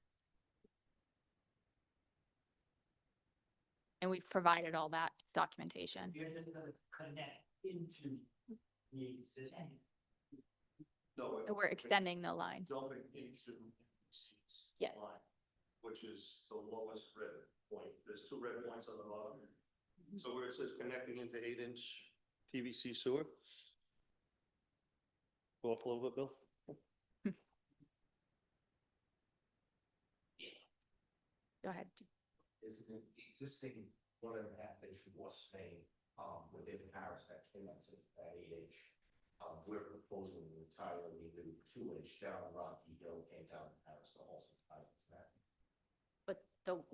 And we've provided all that documentation. You're just gonna connect into the existing. No. And we're extending the line. Dumping into Yes. line, which is the lowest red point. There's two red points on the bottom. So where it says connecting into 8-inch PVC sewer. Go up a little bit, Bill. Go ahead. Is an existing 1.5-inch force main, within Paris that connects it at 8-inch. We're proposing an entirely new 2-inch down Rocky Hill and down Paris to also tie into that. But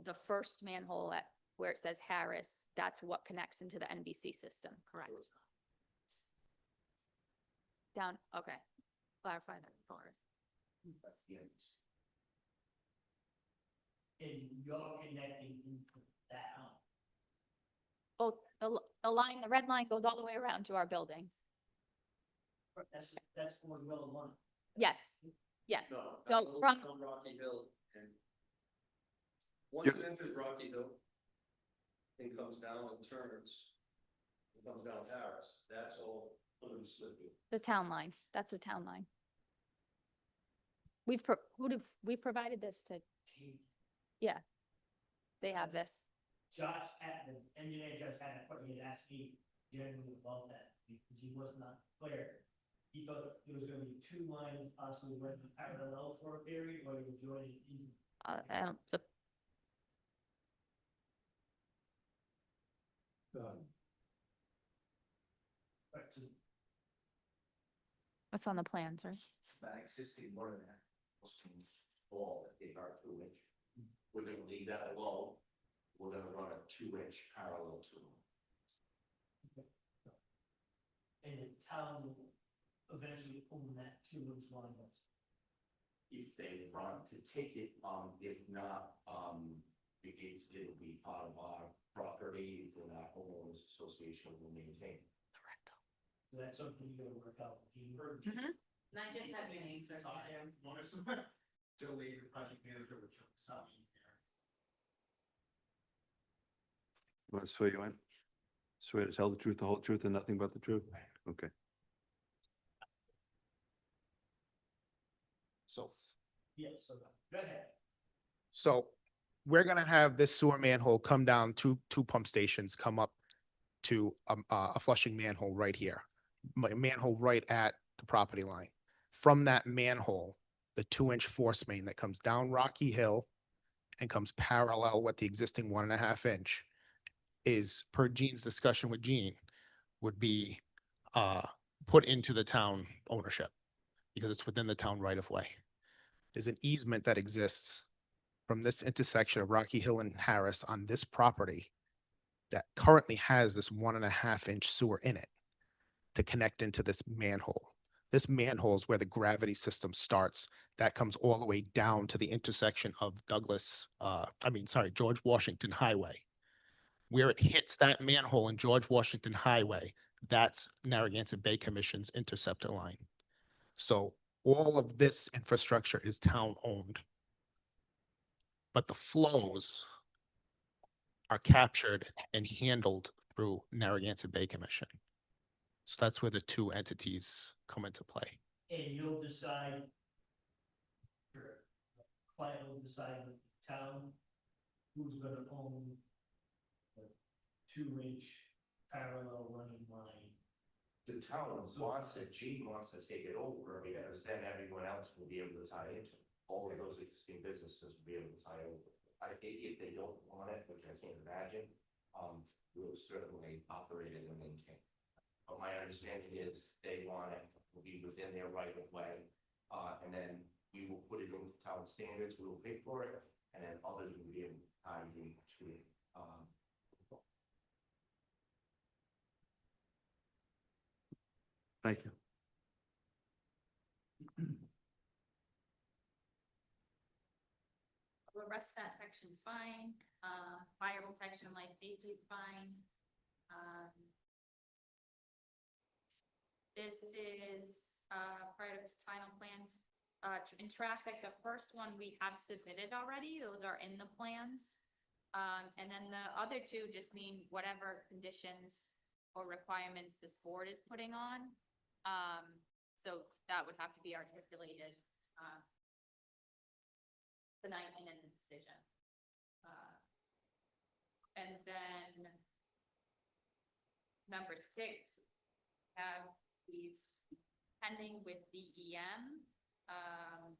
the first manhole at where it says Harris, that's what connects into the NBC system, correct? Down, okay. Clarify that for us. That's the NBC. And you're connecting into that. Oh, the line, the red line goes all the way around to our buildings. That's for well one. Yes, yes. No, Go that goes from- down Rocky Hill and once Yep. it enters Rocky Hill, it comes down and turns, it comes down Paris, that's all under the Smithfield. The town line, that's the town line. We provided this to, yeah. They have this. Josh had, the engineer Josh had, he had asked me generally about that, because he was not clear. He thought it was gonna be 2 lines possibly running parallel for a period, or you would join it in. Right, so That's on the plans, right? That existing 1.5 wall that they are 2-inch. We're gonna leave that alone. We're gonna run a 2-inch parallel to them. and the town will eventually own that 2-inch line. If they run to take it, if not, it'll be part of our property, then our homeowners association will maintain. So that's something you gotta work out. with Gene. Mhm. And I just have your name, sir. Sorry, I'm one of some, Joe Later, project manager with Joe Sabi. Want to swear you in? Swear to tell the truth, the whole truth, and nothing but the truth? Okay. So, Yes, so go ahead. so we're gonna have this sewer manhole come down two pump stations, come up to a flushing manhole right here. Manhole right at the property line. From that manhole, the 2-inch force main that comes down Rocky Hill and comes parallel with the existing 1.5-inch is, per Gene's discussion with Gene, would be put into the town ownership because it's within the town right of way. There's an easement that exists from this intersection of Rocky Hill and Harris on this property that currently has this 1.5-inch sewer in it to connect into this manhole. This manhole is where the gravity system starts. That comes all the way down to the intersection of George Washington Highway. Where it hits that manhole in George Washington Highway, that's Narragansett Bay Commission's interceptor line. So all of this infrastructure is town-owned. But the flows are captured and handled through Narragansett Bay Commission. So that's where the two entities come into play. And you'll decide. Sure. Client will decide with the town who's gonna own the 2-inch parallel running line. The town wants it, Gene wants to take it over because then everyone else will be able to tie into it. All of those existing businesses will be able to tie over. I think if they don't want it, which I can't imagine, we'll certainly operate it and maintain. But my understanding is they want it, will be within their right of way. And then we will put it into town standards, we will pay for it, and then others will be able to tie into it. Thank you. rest of that section's fine. Fire protection, life safety is fine. This is, part of the final plan. In traffic, the first one we have submitted already, those are in the plans. And then the other two just mean whatever conditions or requirements this board is putting on. So that would have to be articulated, tonight and in the decision. And then number 6, have these pending with DEM.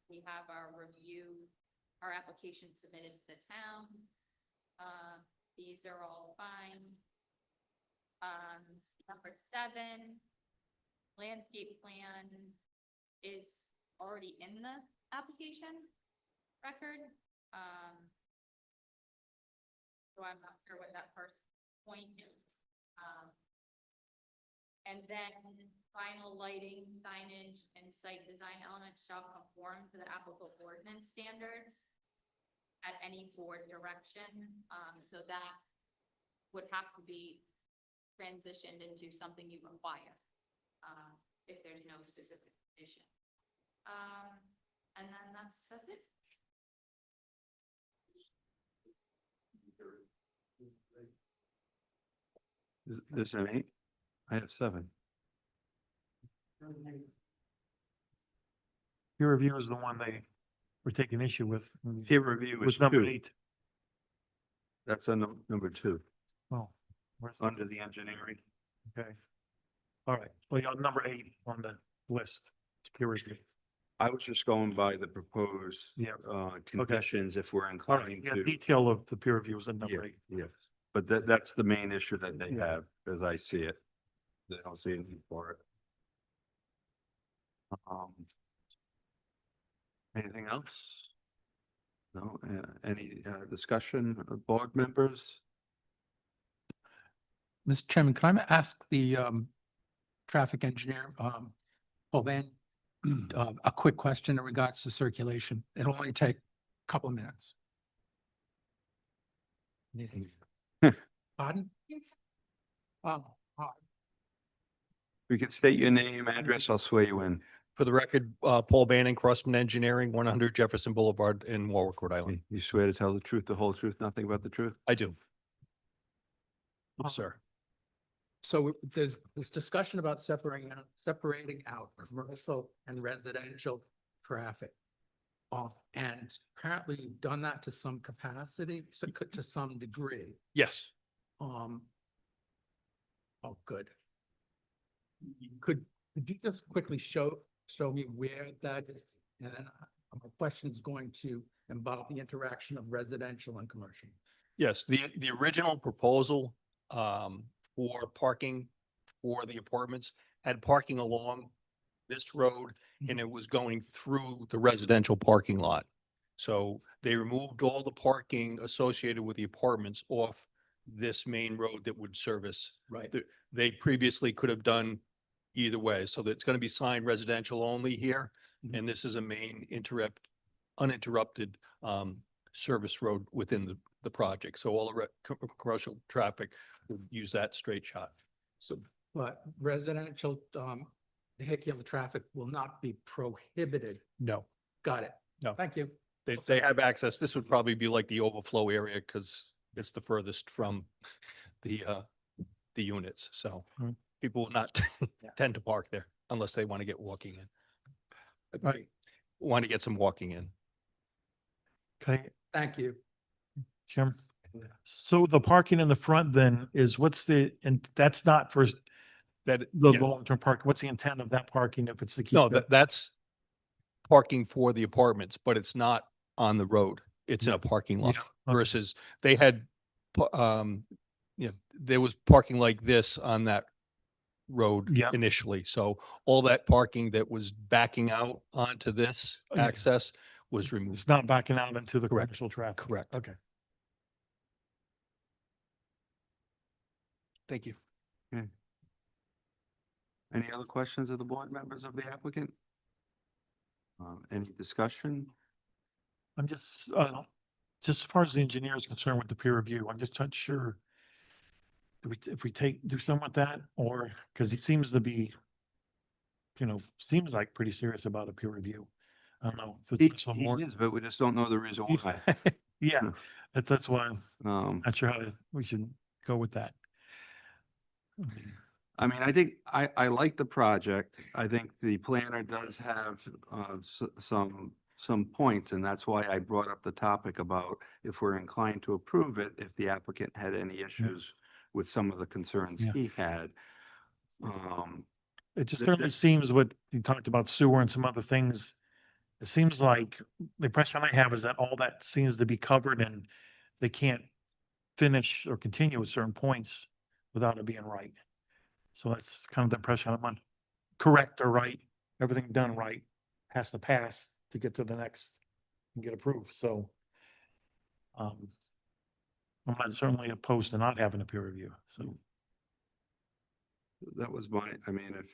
We have our review, our application submitted to the town. These are all fine. Number 7, landscape plan is already in the application record. So I'm not sure what that first point is. And then final lighting, signage, and site design elements shall conform to the applicable ordinance standards at any board direction. So that would have to be transitioned into something you require, if there's no specific condition. And then that's it. Is this an 8? I have 7. Peer review is the one they were taking issue with. Peer review is Was number 2. 8. That's on number 2, Oh, where's under the engineering. okay. All right. Well, you got number 8 on the list. It's peer review. I was just going by the proposed Yeah. conditions if we're All right. inclined Yeah, to. detail of the peer review is in number 8. Yes, but that's the main issue that they Yeah. have, as I see it. They don't see anything for it. Anything else? No, any discussion of board members? Mr. Chairman, can I ask the traffic engineer, Paul Van, a quick question in regards to circulation? It'll only take a couple of minutes. Pardon? We could state your name, address, I'll swear you in. For the record, Paul Banning, Crossman Engineering, 100 Jefferson Boulevard in Warwick, Rhode Island. You swear to tell the truth, the whole truth, nothing but the truth? I do. Yes, sir. So there's discussion about separating out commercial and residential traffic. And apparently you've done that to some capacity, so to some degree. Yes. Oh, good. Could you just quickly show me where that is? And then my question is going to involve the interaction of residential and commercial. Yes, the original proposal for parking for the apartments had parking along this road and it was going through the residential parking lot. So they removed all the parking associated with the apartments off this main road that would service. Right. They previously could have done either way. So that's going to be signed residential only here. And this is a main uninterrupted service road within the project. So all the commercial traffic would use that straight shot. So, but residential, vehicular traffic will not be prohibited. No, Got it. No. Thank you. they have access. This would probably be like the overflow area because it's the furthest from the units. So Mhm. people will not Yeah. tend to park there unless they want to get walking in, Agree. want to get some walking in. Okay, Thank you. Jim. So the parking in the front then is and that's not for That, the yeah. long-term park. What's the intent of that parking if it's to keep? No, the- that's parking for the apartments, but it's not on the road. It's in a parking lot Yeah, okay. versus they had, there was parking like this on that road Yeah. initially. So all that parking that was backing out onto this Oh, yeah. access was removed. It's not backing out into the Correct. commercial traffic. Correct. Okay. Thank you. Any other questions of the board members of the applicant? Any discussion? I'm just, just as far as the engineer is concerned with the peer review, I'm just not sure. If we do something with that, or, because he seems to be, seems like pretty serious about a peer review. I don't know. if He, it's some he more- is, but we just don't know the reason why. Yeah, that's why I'm Um, not sure we should go with that. I mean, I mean, I think I like the project. I think the planner does have some points, and that's why I brought up the topic about if we're inclined to approve it, if the applicant had any issues with some of the concerns Yeah. he had. Um, It just Th- certainly th- seems what you talked about sewer and some other things. It seems like the impression I have is that all that seems to be covered and they can't finish or continue at certain points without it being right. So that's kind of the impression I'm on. Correct or right, everything done right has to pass to get to the next and get approved. So I'm not certainly opposed to not having a peer review. So That was I mean, if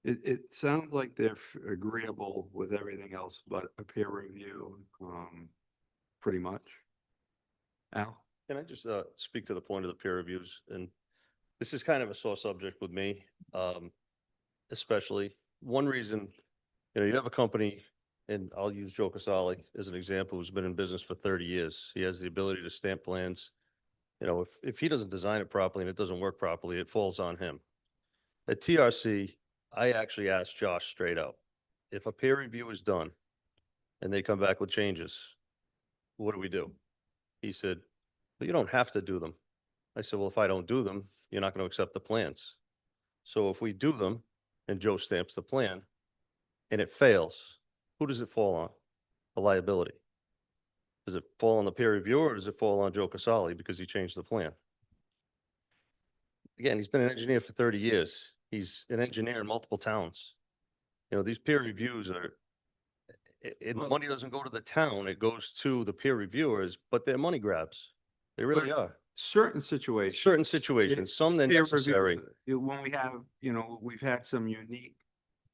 it sounds like they're agreeable with everything else but a peer review, pretty much. Al? Can I just speak to the point of the peer reviews? And this is kind of a sore subject with me, especially one reason, you have a company, and I'll use Joe Casale as an example, who's been in business for 30 years. He has the ability to stamp plans. If he doesn't design it properly and it doesn't work properly, it falls on him. At TRC, I actually asked Josh straight out, if a peer review is done and they come back with changes, what do we do? He said, but you don't have to do them. I said, well, if I don't do them, you're not going to accept the plans. So if we do them and Joe stamps the plan and it fails, who does it fall on? The liability. Does it fall on the peer reviewer or does it fall on Joe Casale because he changed the plan? Again, he's been an engineer for 30 years. He's an engineer in multiple towns. These peer reviews are, the money doesn't go to the town, it goes to the peer reviewers, but they're money grabs. They really But are. certain situations. Certain situations, some they're peer review- necessary. When we have, we've had some unique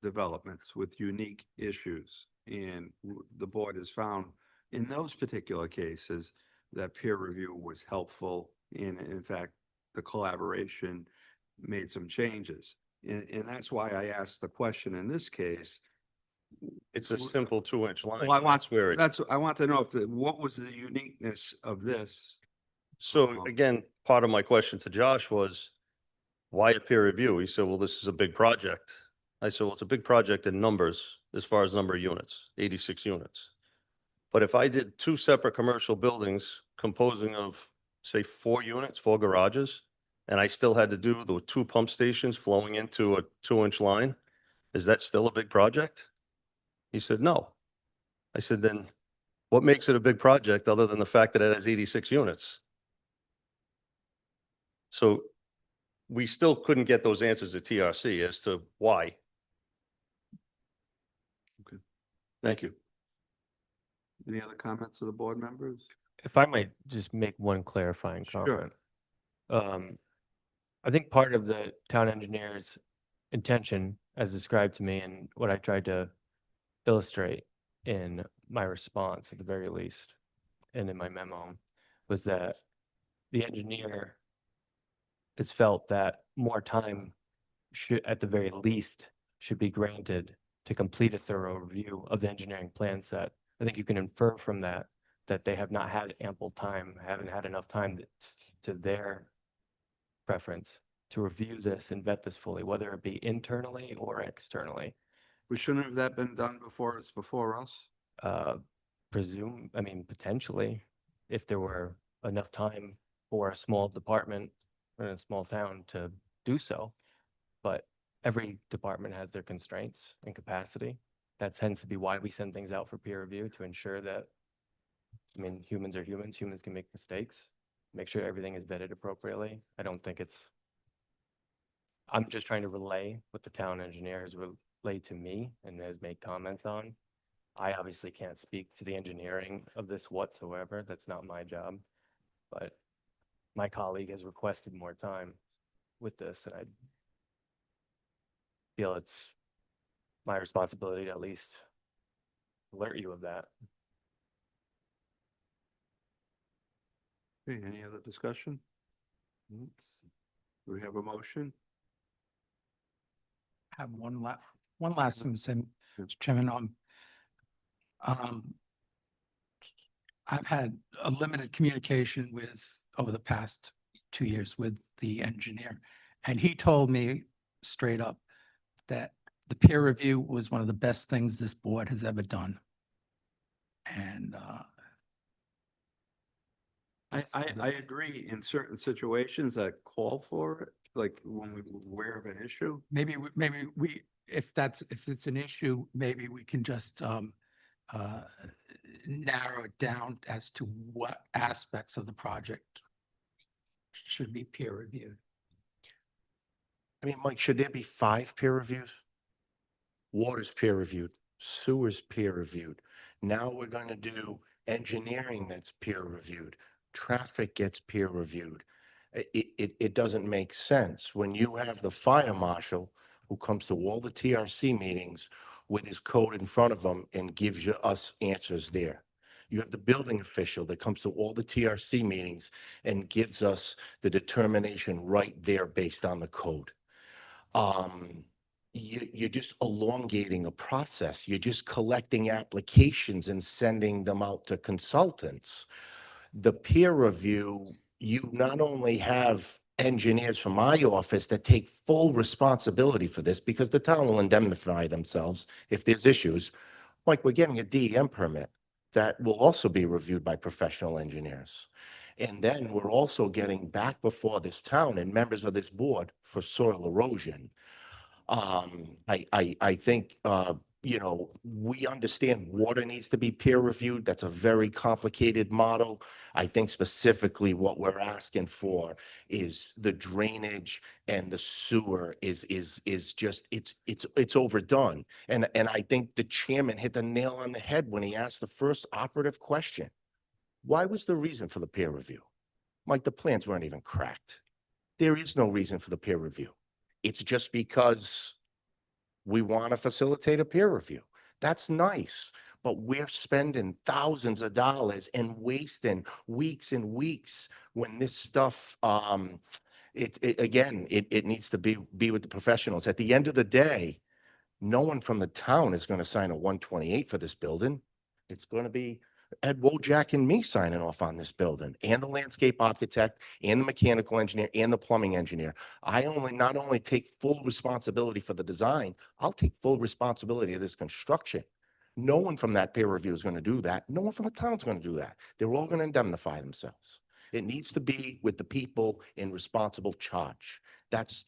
developments with unique issues. And the board has found in those particular cases that peer review was helpful. And in fact, the collaboration made some changes. And that's why I asked the question in this case. It's a simple 2-inch line. Well, I want to know what was the uniqueness of this? So again, part of my question to Josh was, why a peer review? He said, well, this is a big project. I said, well, it's a big project in numbers, as far as number of units, 86 units. But if I did 2 separate commercial buildings composing of, say, 4 units, 4 garages, and I still had to do the 2 pump stations flowing into a 2-inch line, is that still a big project? He said, no. I said, then what makes it a big project other than the fact that it has 86 units? So we still couldn't get those answers at TRC as to why. Okay. Thank you. Any other comments of the board members? If I might just make one clarifying Sure. comment. I think part of the town engineer's intention, as described to me and what I tried to illustrate in my response at the very least, and in my memo, was that the engineer has felt that more time should, at the very least, should be granted to complete a thorough review of the engineering plan set. I think you can infer from that they have not had ample time, haven't had enough time to their preference to review this and vet this fully, whether it be internally or externally. We shouldn't have that been done before it's before us? Potentially, if there were enough time for a small department in a small town to do so. But every department has their constraints and capacity. That tends to be why we send things out for peer review, to ensure that, humans are humans, humans can make mistakes, make sure everything is vetted appropriately. I'm just trying to relay what the town engineer has relayed to me and has made comments on. I obviously can't speak to the engineering of this whatsoever. That's not my job. But my colleague has requested more time with this, and I feel it's my responsibility to at least alert you of that. Okay, any other discussion? Do we have a motion? Have one last thing to say, Mr. Chairman, um, I've had a limited communication over the past 2 years with the engineer. And he told me straight up that the peer review was one of the best things this board has ever done. And, I agree in certain situations that call for it, like when we're aware of an issue. maybe, if it's an issue, maybe we can just, narrow it down as to what aspects of the project should be peer reviewed. I mean, Mike, should there be 5 peer reviews? Water's peer reviewed, sewer's peer reviewed. Now we're going to do engineering that's peer reviewed. Traffic gets peer reviewed. It doesn't make sense when you have the fire marshal who comes to all the TRC meetings with his code in front of him and gives us answers there. You have the building official that comes to all the TRC meetings and gives us the determination right there based on the code. You're just elongating a process. You're just collecting applications and sending them out to consultants. The peer review, you not only have engineers from my office that take full responsibility for this because the town will indemnify themselves if there's issues. Like we're getting a DEM permit that will also be reviewed by professional engineers. And then we're also getting back before this town and members of this board for soil erosion. I think, you know, we understand water needs to be peer reviewed. That's a very complicated model. I think specifically what we're asking for is the drainage and the sewer is just, it's overdone. And I think the chairman hit the nail on the head when he asked the first operative question. Why was the reason for the peer review? Mike, the plans weren't even cracked. There is no reason for the peer review. It's just because we want to facilitate a peer review. That's nice, but we're spending thousands of dollars and wasting weeks and weeks when this stuff, it needs to be with the professionals. At the end of the day, no one from the town is going to sign a 128 for this building. It's going to be Ed Wojak and me signing off on this building, and the landscape architect, and the mechanical engineer, and the plumbing engineer. I not only take full responsibility for the design, I'll take full responsibility of this construction. No one from that peer review is going to do that. No one from the town's going to do that. They're all going to indemnify themselves. It needs to be with the people in responsible charge. That's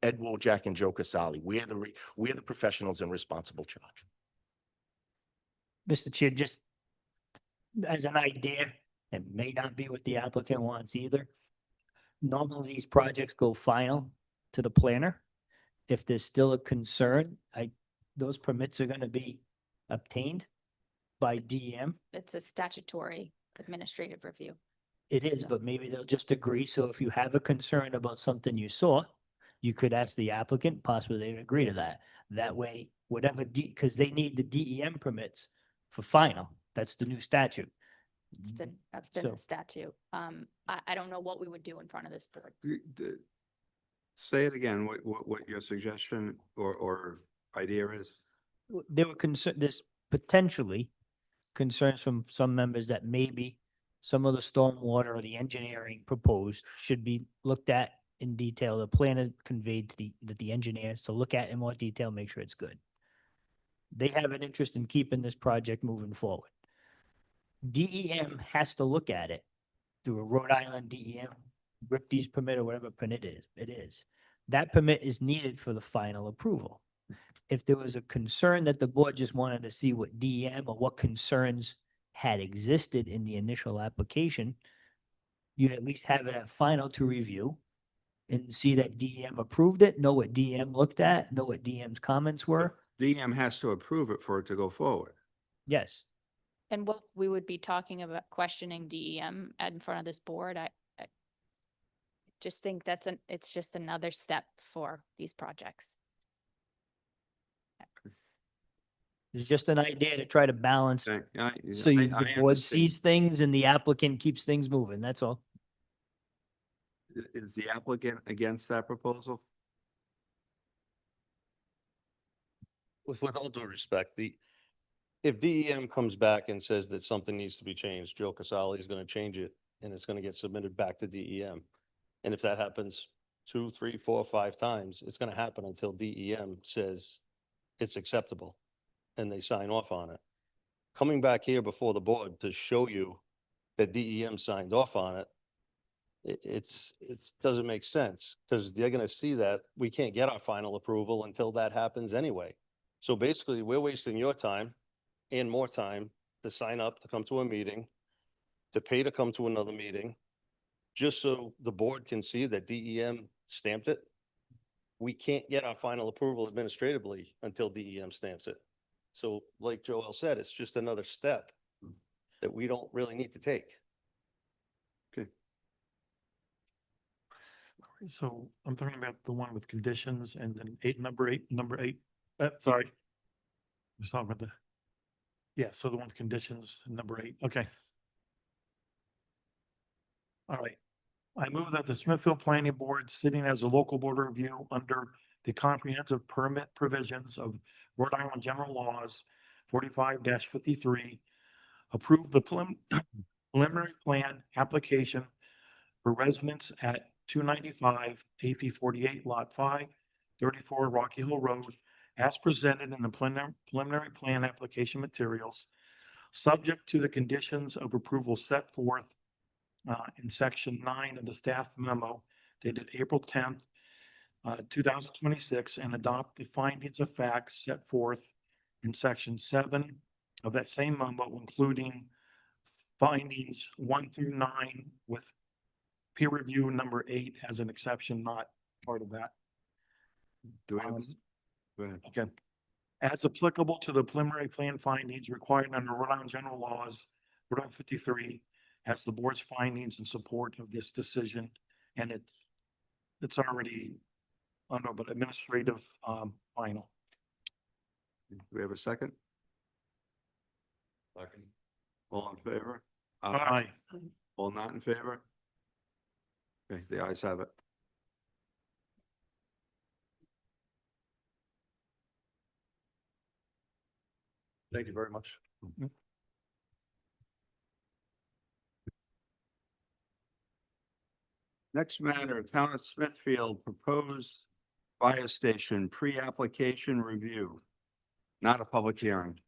Ed Wojak and Joe Casali. We're the professionals in responsible charge. Mr. Chair, just as an idea, it may not be what the applicant wants either. Normally, these projects go final to the planner. If there's still a concern, those permits are gonna be obtained by DEM. It's a statutory administrative review. It is, but maybe they'll just agree. So if you have a concern about something you saw, you could ask the applicant, possibly they would agree to that. That way, whatever because they need the DEM permits for final. That's the new statute. That's been So- the statute. I don't know what we would do in front of this board. Say it again, what your suggestion or idea is? There were there's potentially concerns from some members that maybe some of the stormwater or the engineering proposed should be looked at in detail. The planner conveyed to the engineers to look at in more detail, make sure it's good. They have an interest in keeping this project moving forward. DEM has to look at it through a Rhode Island DEM, RIPD's permit or whatever permit it is. That permit is needed for the final approval. If there was a concern that the board just wanted to see what DEM or what concerns had existed in the initial application, you'd at least have it at final to review and see that DEM approved it, know what DEM looked at, know what DEM's comments were. DM has to approve it for it to go forward. Yes. And what we would be talking about questioning DEM in front of this board, I just think it's just another step for these projects. It's just an idea to try to balance, Okay, yeah, so I the board understand. sees things and the applicant keeps things moving, that's all. Is the applicant against that proposal? With all due respect, if DEM comes back and says that something needs to be changed, Joe Casali is gonna change it and it's gonna get submitted back to DEM. And if that happens 2, 3, 4, 5 times, it's gonna happen until DEM says it's acceptable and they sign off on it. Coming back here before the board to show you that DEM signed off on it, it doesn't make sense because they're gonna see that we can't get our final approval until that happens anyway. So basically, we're wasting your time and more time to sign up, to come to a meeting, to pay to come to another meeting, just so the board can see that DEM stamped it. We can't get our final approval administratively until DEM stamps it. So like Joel said, it's just another step that we don't really need to take. So I'm talking about the one with conditions and then number eight, sorry. I was talking about yeah, so the one with conditions, number 8, okay. All right. I move that the Smithfield Planning Board, sitting as a local board of review under the comprehensive permit provisions of Rhode Island General Laws 45-53, approve the preliminary plan application for residents at 295 AP 48 Lot 5, 34 Rocky Hill Road, as presented in the preliminary plan application materials, subject to the conditions of approval set forth in section 9 of the staff memo dated April 10th, 2026, and adopt the findings of facts set forth in section 7 of that same memo, including findings 1 through 9 with peer review number 8 as an exception, not part of that. Do we have, go ahead. Okay. As applicable to the preliminary plan findings required under Rhode Island General Laws, Rhode Island 53, has the board's findings in support of this decision, and it's already under, but administrative, final. Do we have a second? Second. All in favor? Aye. All not in favor? Okay, the ayes have it. Thank you very much. Next matter, Town of Smithfield proposed fire station pre-application review, not a public hearing.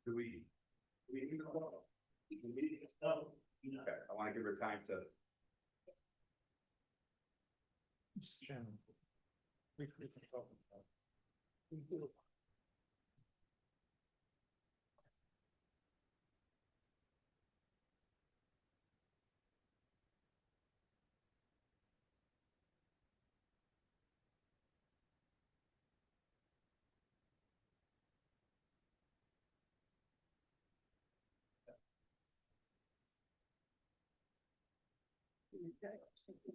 Do we? Okay, I want to give her time to.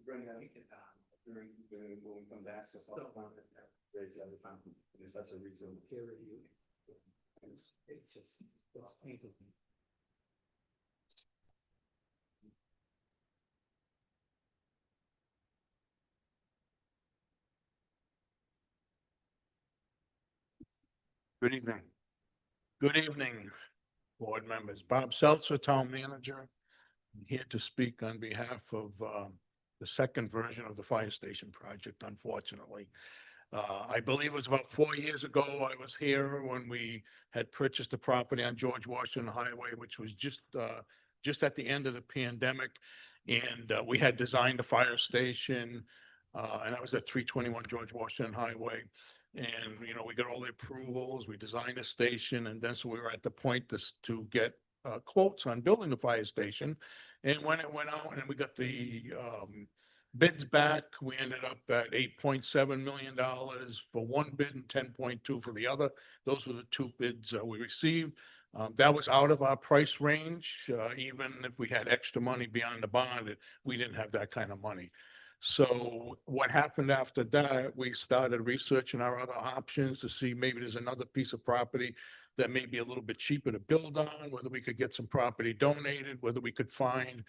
Bring that, during, when we come back, so raise the other fountain, because that's a reasonable peer review. It's just, it's painted. Good evening. Good evening, board members. Bob Seltzer, Town Manager. I'm here to speak on behalf of the second version of the fire station project, unfortunately. I believe it was about 4 years ago, I was here when we had purchased the property on George Washington Highway, which was just at the end of the pandemic. And we had designed a fire station, and that was at 321 George Washington Highway. And, you know, we got all the approvals, we designed a station, and then so we were at the point to get quotes on building the fire station. And when it went out and we got the bids back, we ended up at $8.7 million for one bid and 10.2 for the other. Those were the two bids we received. That was out of our price range. Even if we had extra money beyond the bond, we didn't have that kind of money. So what happened after that, we started researching our other options to see maybe there's another piece of property that may be a little bit cheaper to build on, whether we could get some property donated, whether we could find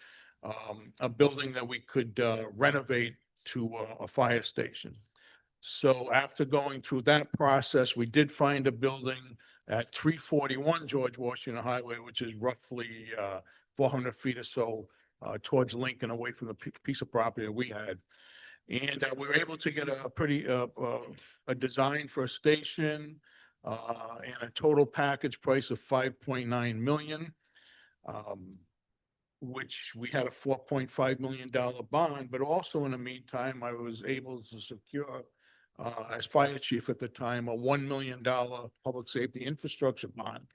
a building that we could renovate to a fire station. So after going through that process, we did find a building at 341 George Washington Highway, which is roughly 400 feet or so towards Lincoln, away from the piece of property that we had. And we were able to get a pretty a design for a station and a total package price of 5.9 million. Which we had a $4.5 million bond, but also in the meantime, I was able to secure, as fire chief at the time, a $1 million public safety infrastructure bond.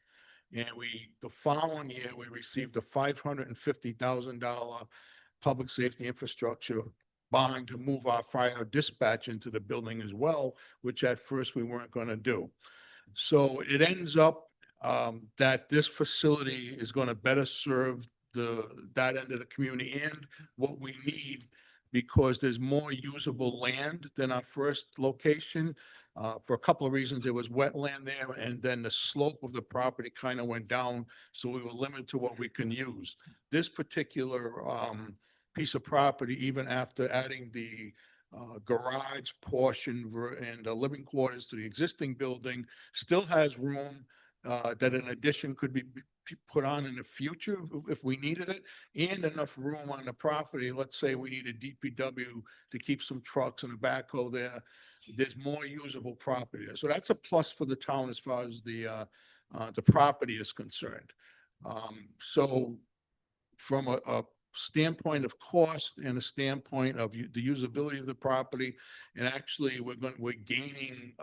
And the following year, we received a $550,000 public safety infrastructure bond to move our fire dispatch into the building as well, which at first we weren't going to do. So it ends up that this facility is going to better serve that end of the community and what we need, because there's more usable land than our first location. For a couple of reasons, there was wetland there, and then the slope of the property kind of went down, so we were limited to what we can use. This particular piece of property, even after adding the garage portion and the living quarters to the existing building, still has room that an addition could be put on in the future if we needed it, and enough room on the property. Let's say we need a DPW to keep some trucks and a backhoe there. There's more usable property there. So that's a plus for the town as far as the property is concerned. So from a standpoint of cost and a standpoint of the usability of the property, and actually we're gaining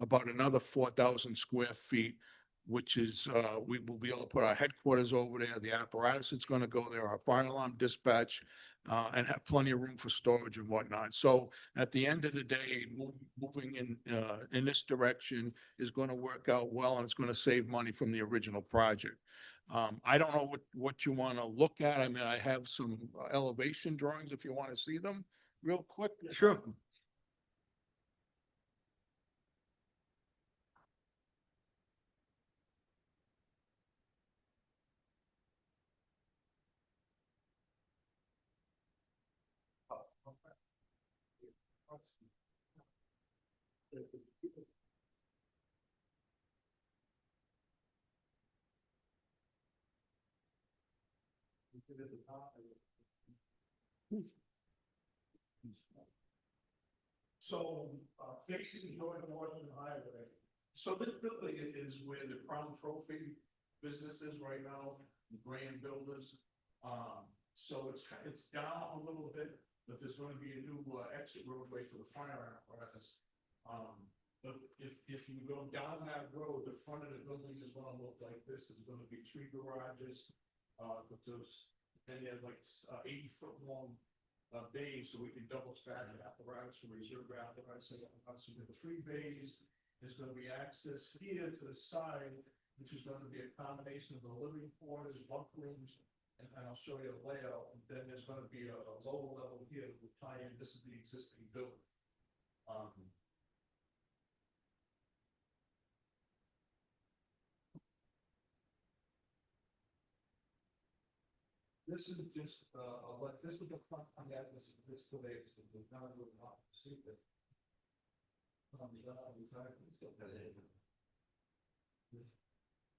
about another 4,000 square feet, which is we will be able to put our headquarters over there, the apparatus that's going to go there, our fire alarm dispatch, and have plenty of room for storage and whatnot. So at the end of the day, moving in this direction is going to work out well, and it's going to save money from the original project. I don't know what you want to look at. I mean, I have some elevation drawings if you want to see them real quick. Sure. So, facing George Washington Highway, so this building is where the Crown Trophy business is right now, the Grand Builders. So it's down a little bit, but there's going to be a new exit roadway for the fire apparatus. But if you go down that road, the front of the building is going to look like this. There's going to be 3 garages, with those, and they're like 80-foot long bays, so we can double stack the apparatus for reserve apparatus. So the 3 bays, there's going to be access here to the side, which is going to be a combination of the living quarters, bunk rooms, and I'll show you a layout. And then there's going to be a lower level here that will tie in. This is the existing building. This is just like this is the front on that. This the way it's not really not secret.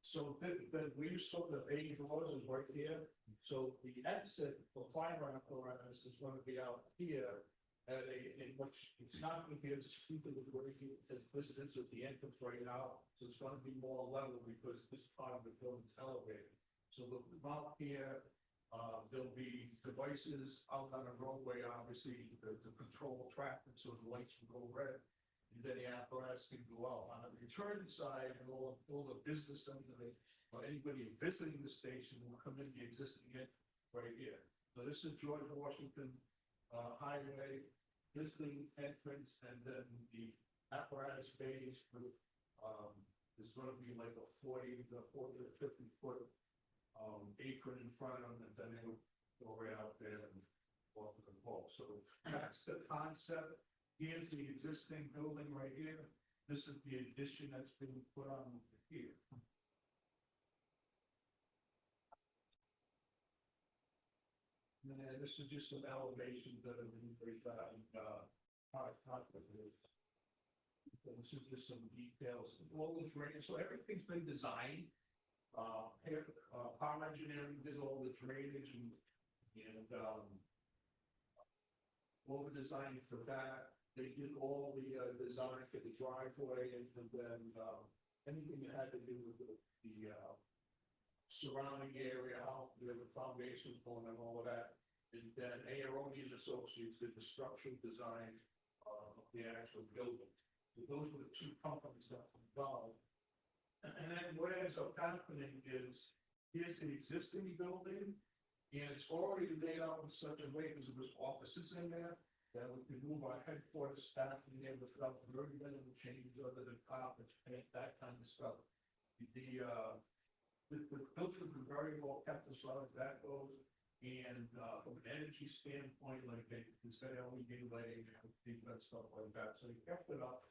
So we saw the 80 doors is right here. So the exit for fire apparatus is going to be out here at in which it's not going to be as steep as the way it says this is at the entrance right now. So it's going to be more level because this part of the building is elevated. So the mount here. There'll be devices out on the roadway, obviously, to control traffic, so the lights will go red, and then the apparatus can go out. On the return side, all the business owners or anybody visiting the station will come in the existing end right here. So this is George Washington Highway, visiting entrance, and then the apparatus bays with is going to be like a 40 to 50 foot apron in front of them, and then they'll go right out there. And off of the pole. So that's the concept. Here's the existing building right here. This is the addition that's been put on here. And then this is just some elevations that have been pretty bad, top of this. So this is just some details, all the drainage, so everything's been designed. Here, power engineering did all the drainage and, all the design for that. They did all the, design for the driveway and then, anything that had to do with the surrounding area, how the foundations going and all of that. And then Aaroni and Associates did the structural design of the actual building. So those were the two companies that were involved. And then what ends up happening is, here's the existing building, and it's already laid out in such a way, because there was offices in there, that we could move our headquarters staff in there without very minimal changes other than carpets, paint, that kind of stuff. The buildings are very well kept as far as that goes. And from an energy standpoint, like they said, LED lighting, things that stuff like that. So they kept it up.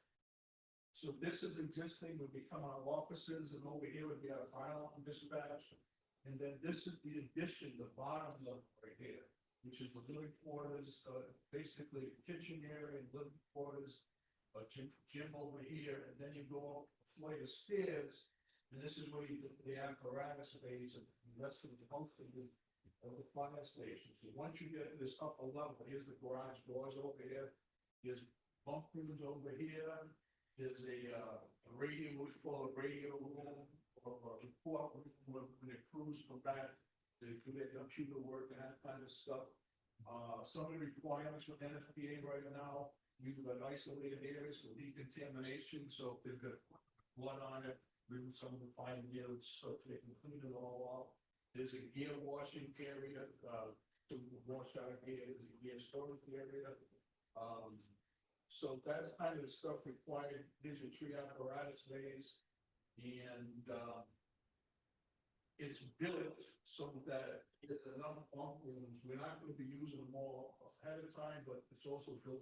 So this is existing, would become our offices, and over here would be our file and dispatch. And then this is the addition, the bottom level right here, which is the living quarters, basically a kitchen area and living quarters, a gym over here, and then you go up a flight of stairs. And this is where you get the apparatus space and the rest of the most of the fire station. So once you get this upper level, here's the garage doors over here. There's bunk rooms over here. There's a radio, we call a radio room, or a report room when the crews come back. They do their computer work and that kind of stuff. Some of the requirements with NFPA right now, you've got isolated areas for decontamination. So if they've got blood on it, maybe some of the fine needles, so they can clean it all off. There's a gear washing area, to wash our gear. There's a gear storage area. So that's kind of the stuff required. These are 3 apparatus bays, and it's built so that there's enough bunk rooms. We're not going to be using them all ahead of time, but it's also built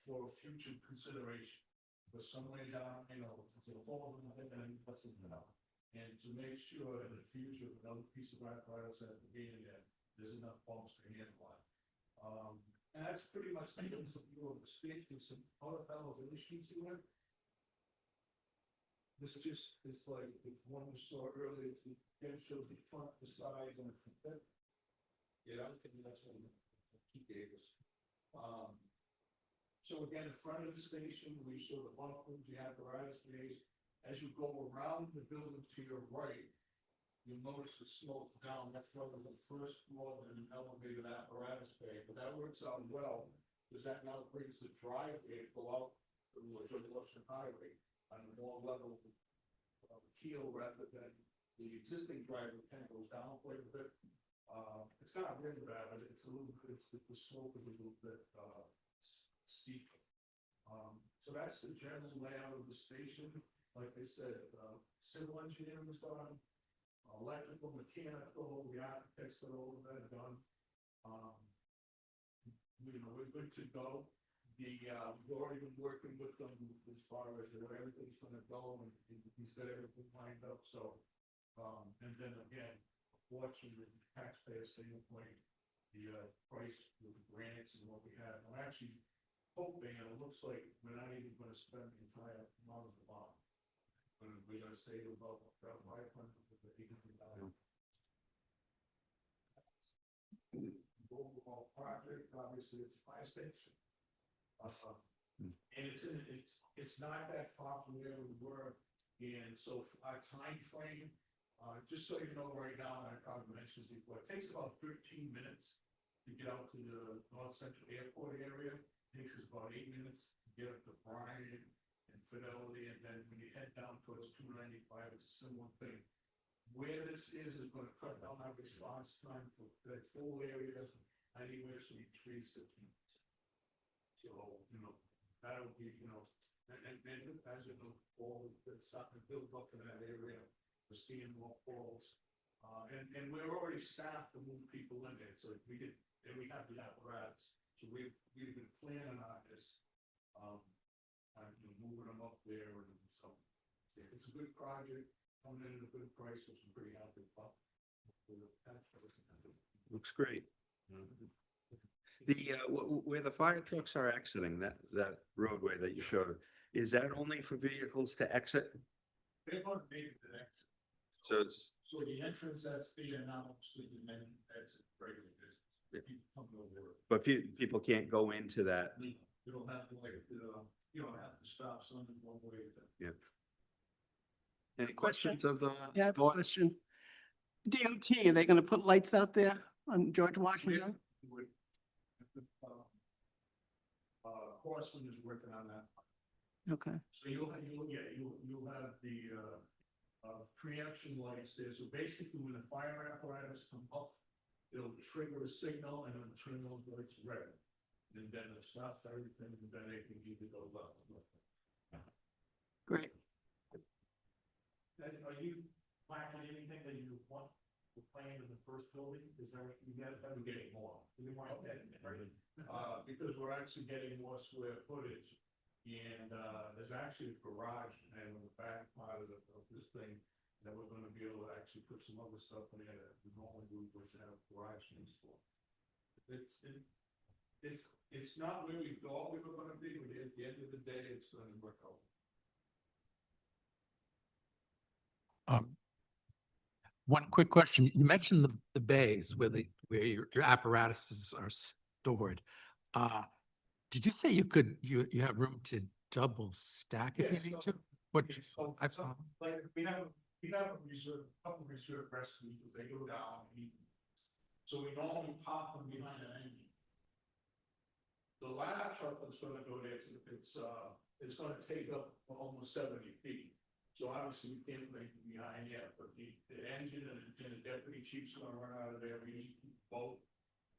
for future consideration. But somewhere down, it's a fall in the head and puts it out. And to make sure in the future, if another piece of apparatus has to be in there, there's enough bumps to handle it. And that's pretty much the view of the station. Some other elevations here. This just is like the one we saw earlier. It shows the front, the side, and the front. Yeah, I think that's what he gave us. So again, in front of the station, we show the bunk rooms, the apparatus bays. As you go around the building to your right, you'll notice the slope down. That's probably the first floor of an elevated apparatus bay. But that works out well, because that now brings the driveway to go out to the George Washington Highway on a more level keel rather than the existing driveway kind of goes down quite a bit. It's kind of really bad, but it's a little bit, the slope is a little bit steep. So that's the general layout of the station. Like I said, civil engineering was done, electrical, mechanical, the architects got all of that done. We're good to go. We've already been working with them as far as where everything's going to go, and he's got everything lined up. So, and then again, watching the taxpayer standpoint, the price with the grants and what we have. I'm actually hoping, and it looks like we're not even going to spend the entire amount of the bond. We're going to save about 500 to 800,000. Overall project, obviously, it's a fire station. And it's not that far from where we were. And so our time frame, just so you know right now, I probably mentioned this before, it takes about 13 minutes to get out to the North Central Airport area. It takes us about 8 minutes to get up to Bryan and Fidelity, and then when you head down towards 295, it's a similar thing. Where this is going to cut down our response time for the full area anywhere between 3 to 6 minutes. So, that'll be, and as you know, all that's starting to build up in that area, we're seeing more falls. And we're already staffed to move people in there, so we did, and we have the apparatus. So we've been planning on this, moving them up there, and so it's a good project, coming in at a good price, which I'm pretty happy about. Looks great. The, where the fire trucks are exiting, that roadway that you showed, is that only for vehicles to exit? They've already made it the next. So it's, So the entrance that's there now, so the main exit, regular business. People come over. but people can't go into that. You don't have to like, you don't have to stop something one way. Yeah. Any questions of the? Yeah, I have a board? question. DOT, are they gonna put lights out there on George Washington? Horseman is working on that. Okay, So you'll have the, preemption lights there. So basically, when the fire apparatus come up, it'll trigger a signal and it'll turn those lights red. And then it'll stop everything, and then they can either go left. great. And are you planning anything that you want to plan in the first building? Is there, you guys are getting more? You want to get, right? Because we're actually getting more square footage. And, there's actually a garage and in the back part of this thing that we're gonna be able to actually put some other stuff in there that we normally would have garage space for. It's not where we thought we were gonna be, but at the end of the day, it's gonna work out. One quick question. You mentioned the bays where where your apparatuses are stored. Did you say you have room to double stack if you need to? What? Like, we have a reserve, couple reserve rescues, but they go down. So we normally pop them behind an engine. The ladder truck that's gonna go there, it's gonna take up almost 70 feet. So obviously we can't make it behind yet, but the engine and the deputy chief's gonna run out of there. We usually keep a boat.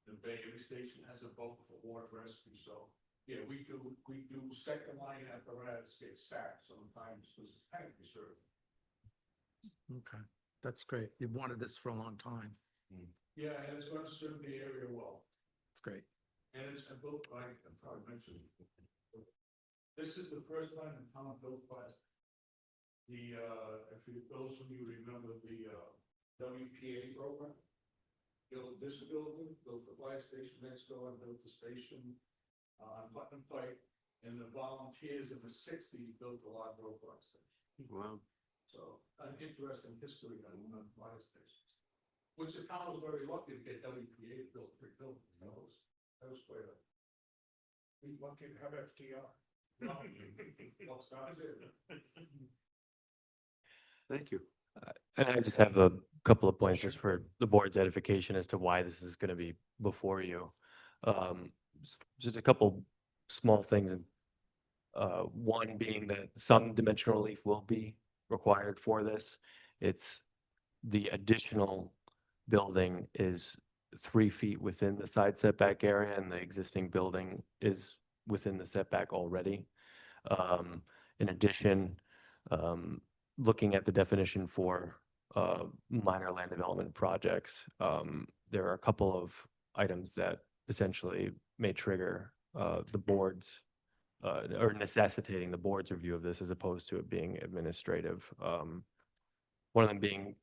The Bay Area Station has a boat for water rescue, so yeah, we do second line apparatus get stacked sometimes because it's tank reserve. Okay, that's great. You've wanted this for a long time. Yeah, and it's gonna serve the area well. It's great. And it's built by, I'm probably mentioned. This is the first time in town built by those of you remember the WPA program. Built this building, built the fire station next door, and built the station on Putnam Pike. And the volunteers in the 60s built the Log Road fire station. Wow. So an interesting history on fire stations. Which the town was very lucky to get WPA built, pre-built, that was quite a. We lucky to have FDR. No, that's not it. Thank you. And I just have a couple of points just for the board's edification as to why this is going to be before you. Just a couple small things. One being that some dimensional relief will be required for this. It's the additional building is 3 feet within the side setback area, and the existing building is within the setback already. In addition, looking at the definition for minor land development projects, there are a couple of items that essentially may trigger the board's or necessitating the board's review of this as opposed to it being administrative. One of them being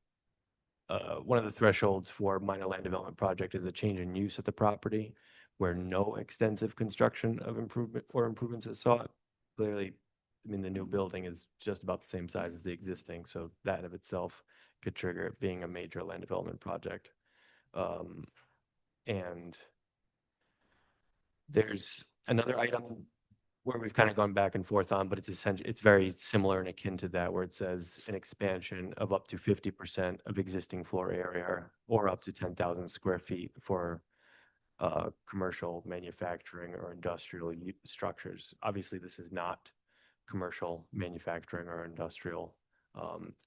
one of the thresholds for minor land development project is a change in use of the property where no extensive construction of improvements is sought. Clearly, I mean, the new building is just about the same size as the existing, so that of itself could trigger it being a major land development project. And there's another item where we've kind of gone back and forth on, but it's essentially, it's very similar and akin to that, where it says an expansion of up to 50% of existing floor area or up to 10,000 square feet for commercial manufacturing or industrial structures. Obviously, this is not commercial manufacturing or industrial.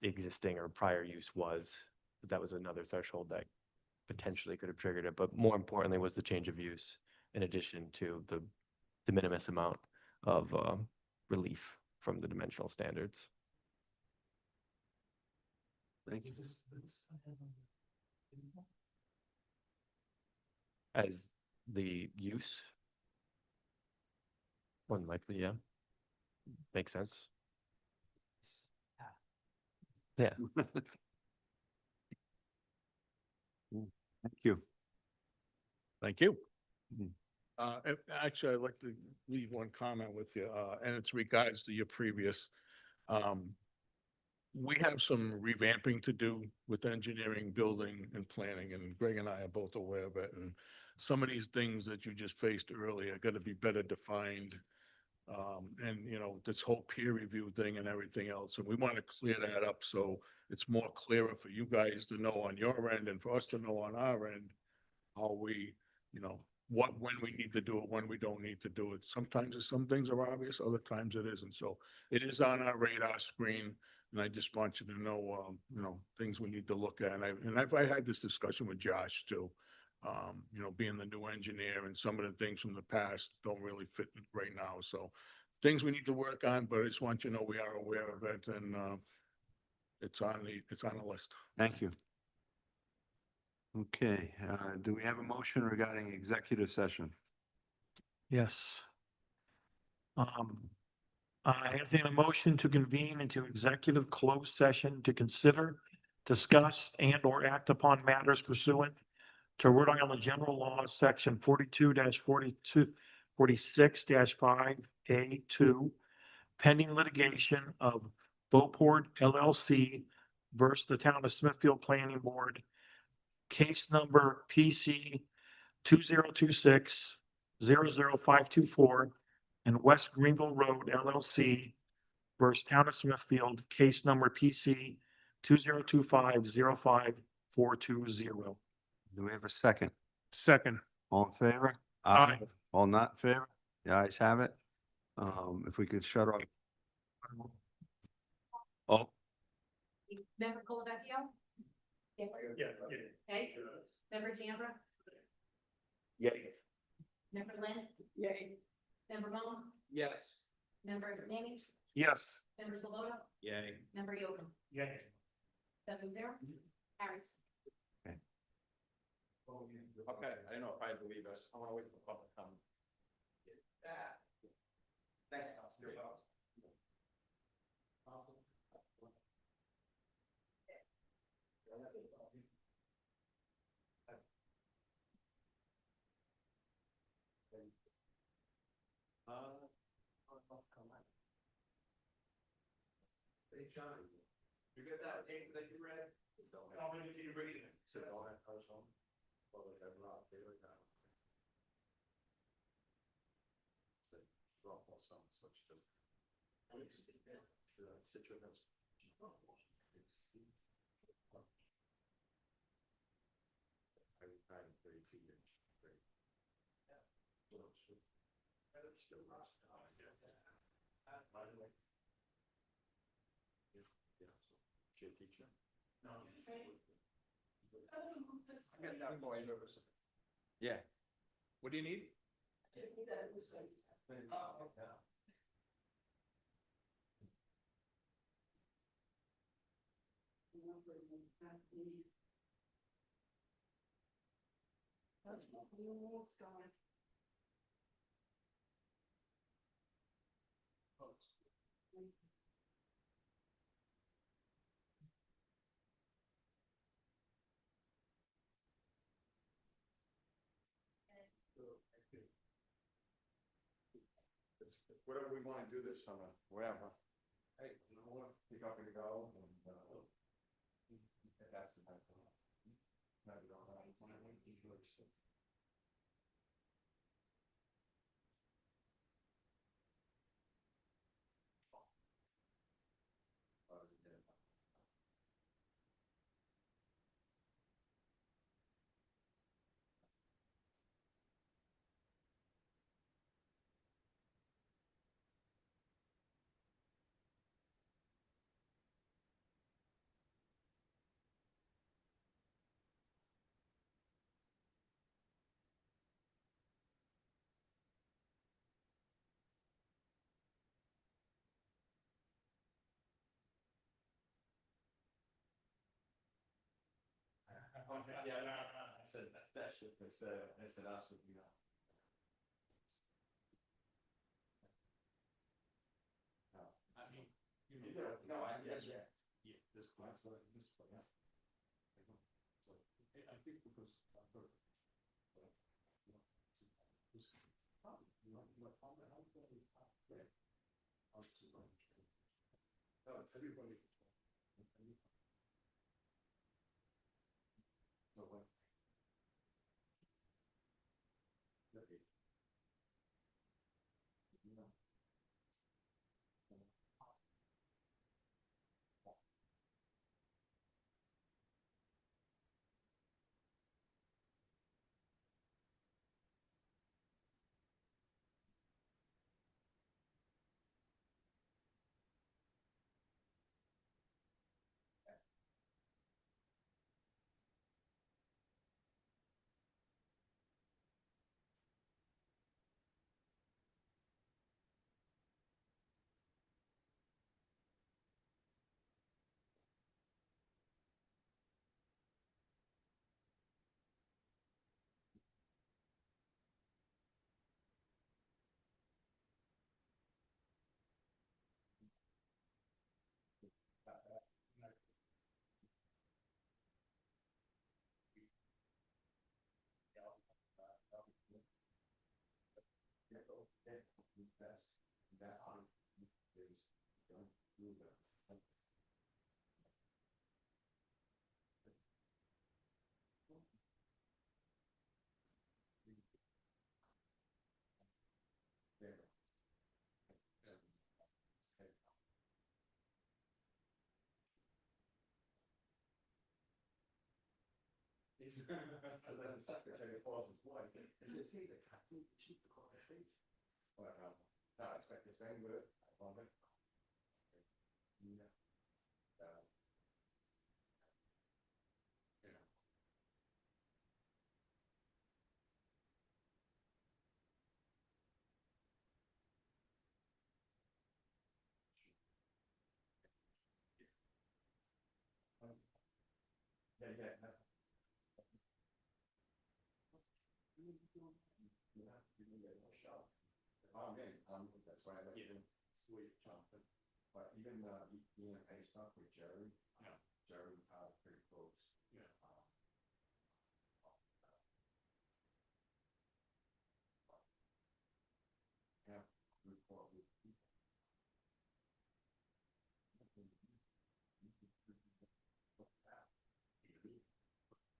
Existing or prior use was, but that was another threshold that potentially could have triggered it. But more importantly was the change of use in addition to the de minimis amount of relief from the dimensional standards. Thank you. As the use? More than likely, yeah. Makes sense. Yeah. Thank you. Thank you. Mhm. Actually, I'd like to leave one comment with you, and it's regards to your previous. We have some revamping to do with engineering, building and planning, and Greg and I are both aware of it. And some of these things that you just faced earlier are gonna be better defined. And you know, this whole peer review thing and everything else, and we want to clear that up so it's more clearer for you guys to know on your end and for us to know on our end how we, you know, when we need to do it, when we don't need to do it. Sometimes some things are obvious, other times it isn't. So it is on our radar screen. And I just want you to know, you know, things we need to look at. I had this discussion with Josh too. You know, being the new engineer and some of the things from the past don't really fit right now. So things we need to work on, but I just want you to know we are aware of it and, it's on the list. Thank you. Okay, do we have a motion regarding executive session? Yes. I entertain a motion to convene into executive closed session to consider, discuss, and or act upon matters pursuant to Rhode Island General Law, section 46-5A2, pending litigation of Beauport LLC versus the Town of Smithfield Planning Board, case number PC 2026-00524, and West Greenville Road LLC versus Town of Smithfield, case number PC 2025-05420. Do we have a second? Second. All in favor? Aye. All not in favor? The ayes have it. If we could shut off. Oh, Member Colavecchio? Yeah. Okay. Member Giambra? Yeah. Member Lynn? Yay. Member Moan? Yes. Member Nanny? Yes. Member Sloboda? yay. Member Yocum? Yeah. 7-0. Carries. Okay, I don't know if I believe us. I want to wait for public comment. Hey, John, you get that tape that you read? How many did you read? Sit on it, I was home. Well, they have not, they were down. Drop off some, so it's just. Situations. I'm 30 feet in. Great. Yeah. Still lost. By the way. Your teacher? No. I got that boy. Yeah. What do you need? Oh, okay. Whatever we want to do this summer, wherever. Hey, you know what? You're going to go and, that's the time. No, you don't have it. Yeah, no, I said, that's just, I said, us would be. No, I mean, no, yeah. Yeah, this class, but this, yeah. So, I think because. No, it's everybody. So what? So then the secretary calls his wife and says, hey, the captain, chief, the call the stage. But, no, I expect this thing, but I love it. Yeah. You know. Yeah. That's why I like even sweet chocolate. But even being a pay stuff with Jerry, Jerry pretty close. Yeah. Yeah. Report with people.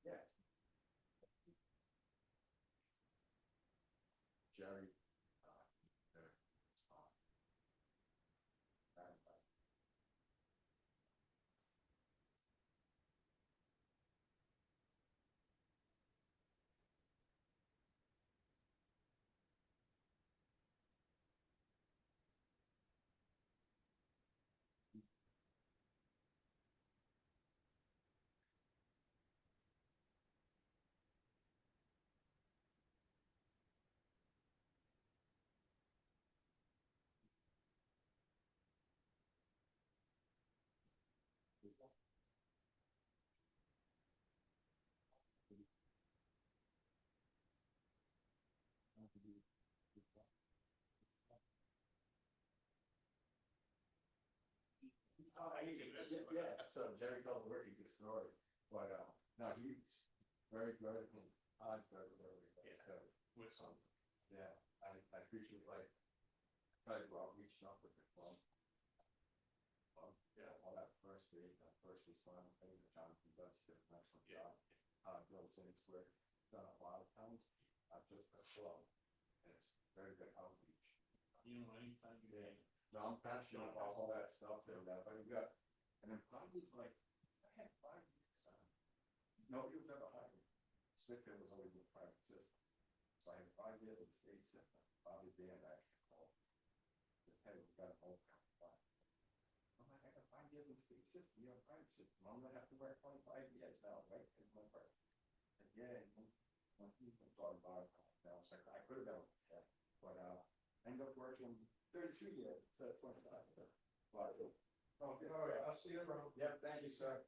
Yeah. Jerry. Yeah, so Jerry told a very good story, but, no, he's very, very, I'm very, with some, yeah, I appreciate like, kind of reaching out with the club. Yeah, all that first responder thing that Jonathan does, he does an excellent job. Goes into where, done a lot of times, not just the club, and it's very good outreach. You know, anytime you day. No, I'm passionate about all that stuff there, but you got, and then probably like, I had 5 years, nobody was ever hired. Smithfield was always a private system. So I had 5 years of the state system, Bobby Dan actually called. The head of got a whole company. I'm like, I got 5 years of the state system, you're a private system, I'm gonna have to work 25 years now, right? It's my birth. And yeah, when people thought about it, I was like, I could have done it, but I ended up working 32 years instead of 25. But, okay, all right, I'll see you around. Yeah, thank you, sir.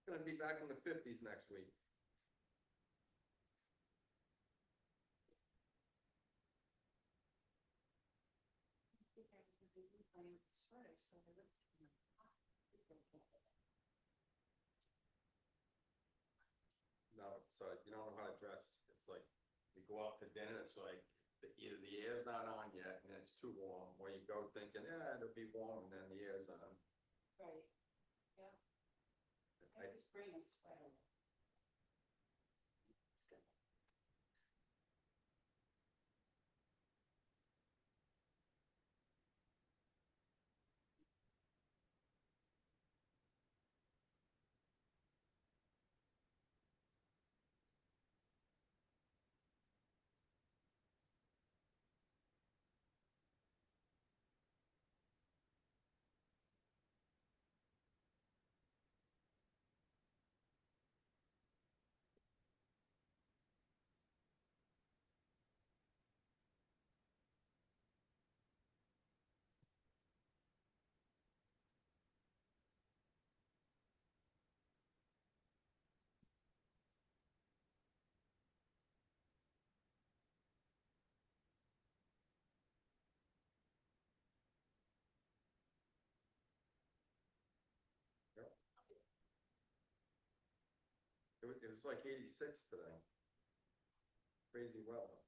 Gonna be back in the fifties next week. No, so you don't know how to dress. It's like you go out to dinner, it's like either the air's not on yet and it's too warm, or you go thinking, yeah, it'll be warm, and then the air's on. Right, yeah. I just bring a sweater. It was like 86 today. Crazy weather.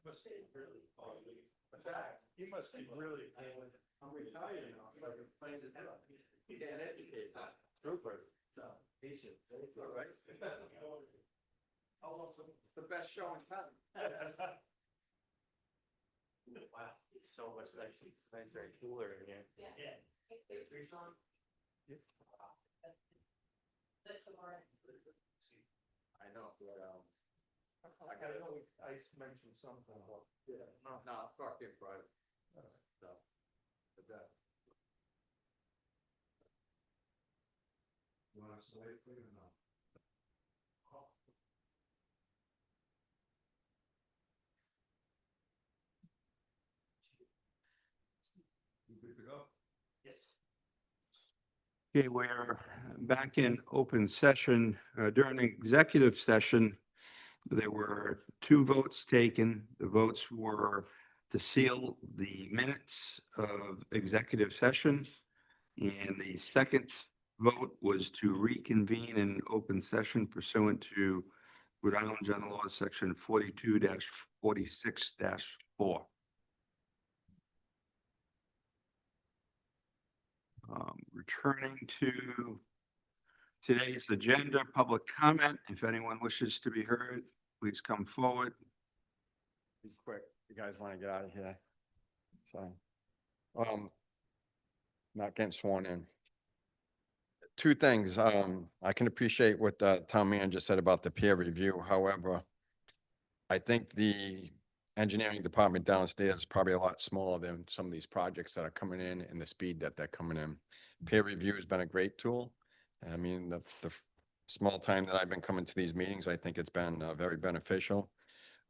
Must be really. What's that? You must be really. I'm retired now. So I can play the drum. You can't educate that. Trooper. So, patient. All right. It's the best show in town. Wow, it's so much nicer. It's very cooler in here. Yeah. I know, but, I gotta know, I mentioned something about. Yeah. no, fuck it, private. So, but that. You want us to wait for you or no? You good to go? Yes. Okay, we're back in open session. During executive session, there were 2 votes taken. The votes were to seal the minutes of executive session. And the second vote was to reconvene in open session pursuant to Rhode Island General Law, Section 42-46-4. Returning to today's agenda, public comment. If anyone wishes to be heard, please come forward. He's quick. You guys want to get out of here? So, not getting sworn in. 2 things. I can appreciate what the town manager said about the peer review. However, I think the engineering department downstairs is probably a lot smaller than some of these projects that are coming in and the speed that they're coming in. Peer review has been a great tool. I mean, the small time that I've been coming to these meetings, I think it's been very beneficial.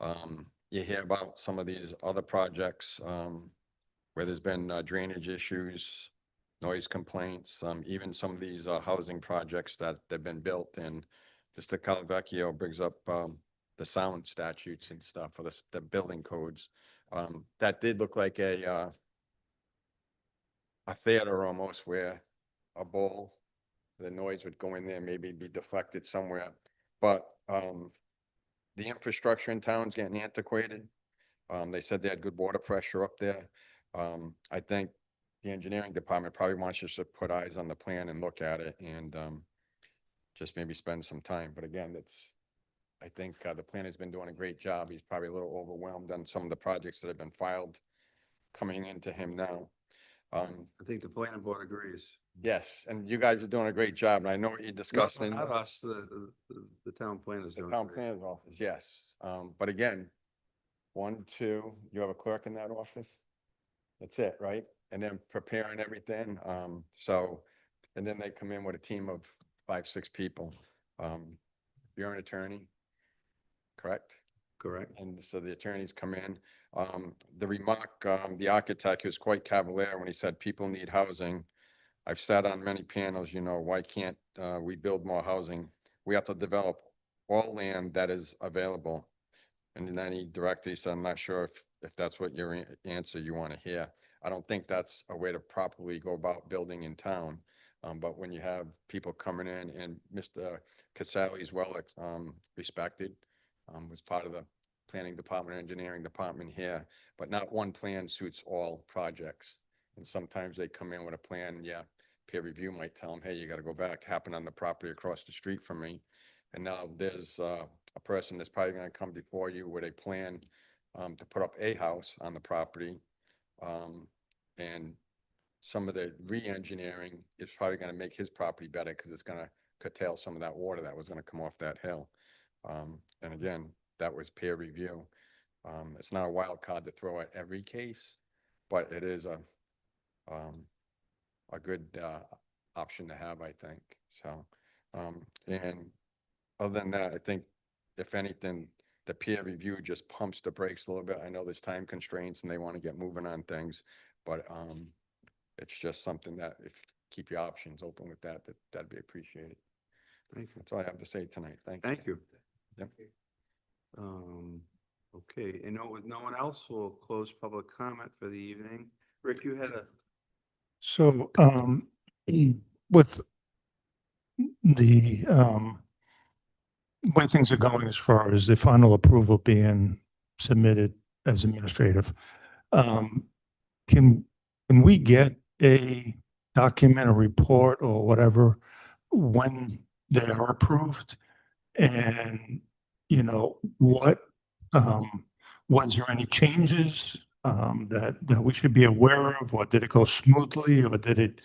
You hear about some of these other projects where there's been drainage issues, noise complaints, even some of these housing projects that they've been built, and Mr. Calavecchio brings up the sound statutes and stuff for the building codes. That did look like a theater almost, where a bowl, the noise would go in there, maybe be deflected somewhere. But the infrastructure in town's getting antiquated. They said they had good water pressure up there. I think the engineering department probably wants us to put eyes on the plan and look at it and just maybe spend some time. But again, I think the planner's been doing a great job. He's probably a little overwhelmed on some of the projects that have been filed coming into him now. I think the planning board agrees. Yes, and you guys are doing a great job. And I know what you discussed in Not us, the town planner's the doing. town great. planner's office, yes. But again, 1, 2, you have a clerk in that office? That's it, right? And then preparing everything. And then they come in with a team of 5, 6 people. You're an attorney, correct? Correct. And so the attorneys come in. The remark, the architect was quite cavalier when he said people need housing. I've sat on many panels, why can't we build more housing? We have to develop all land that is available. And then he said, I'm not sure if that's what your answer you want to hear. I don't think that's a way to properly go about building in town. But when you have people coming in, and Mr. Casale is well respected, was part of the planning department, engineering department here, but not one plan suits all projects. And sometimes they come in with a plan, peer review might tell them, hey, you got to go back, happened on the property across the street from me. And now there's a person that's probably going to come before you with a plan to put up a house on the property. And some of the re-engineering is probably going to make his property better because it's going to curtail some of that water that was going to come off that hill. And again, that was peer review. It's not a wild card to throw at every case, but it is a good option to have, I think. So, and other than that, I think if anything, the peer review just pumps the brakes a little bit. I know there's time constraints and they want to get moving on things, but it's just something that if keep your options open with that'd be appreciated. Thank you. That's all I have to say tonight. Thank you. Thank you. Yep. Okay, and with no one else, we'll close public comment for the evening. Rick, you had a. So, with the, way things are going as far as the final approval being submitted, as administrative. Um, can we get a document, a report or whatever when they are approved? And, you know, was there any changes, that we should be aware of, or did it go smoothly, or did it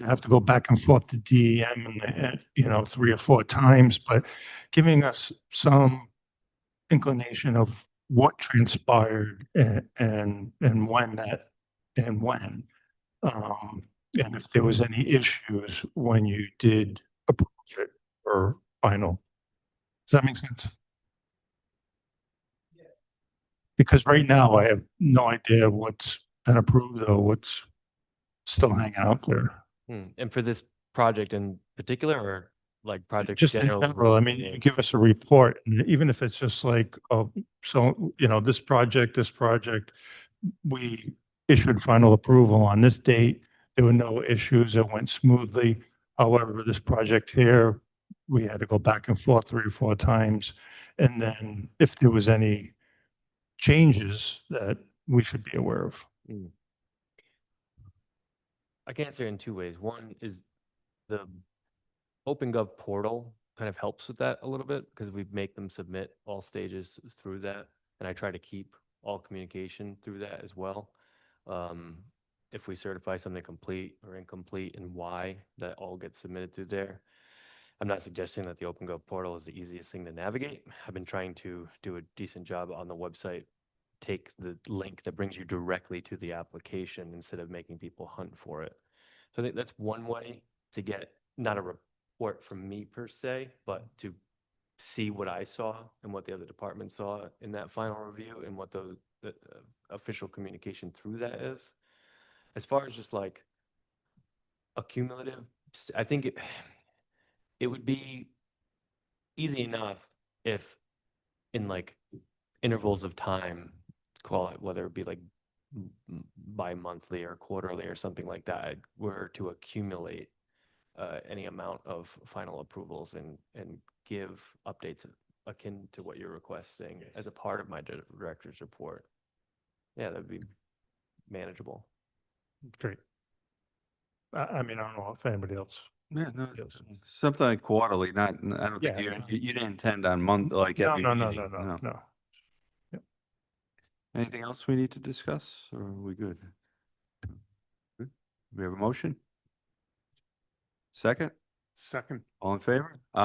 have to go back and forth to DEM and, you know, 3 or 4 times, but giving us some inclination of what transpired and when that, and when, um, and if there was any issues when you did approve it or final. Does that make sense? Because right now I have no idea what's been approved or what's still hanging out there. And for this project in particular, or like project Just in general, I mean, you give us a report, and even if it's just like, oh, so, you know, this project, we issued final approval on this date. There were no issues. It went smoothly. However, this project here, we had to go back and forth 3 or 4 times. And then if there was any changes that we should be aware of. I can answer it in 2 ways. One is the OpenGov portal kind of helps with that a little bit because we make them submit all stages through that. And I try to keep all communication through that as well. If we certify something complete or incomplete and why, that all gets submitted through there. I'm not suggesting that the OpenGov portal is the easiest thing to navigate. I've been trying to do a decent job on the website, take the link that brings you directly to the application instead of making people hunt for it. So I think that's one way to get not a report from me per se, but to see what I saw and what the other departments saw in that final review and what the official communication through that is. As far as just like accumulative, I think it would be easy enough if in like intervals of time, call it whether it be like bi-monthly or quarterly or something like that, were to accumulate any amount of final approvals and give updates akin to what you're requesting as a part of my director's report. Yeah, that'd be manageable. Great. I mean, I don't know if anybody else. Yeah, no, feels. something like quarterly, not, I don't think Yeah. you didn't intend on month, like No, every no, no, meeting, no, no, no. Anything else we need to discuss, or are we good? Good. We have a motion? Second? Second. All in favor?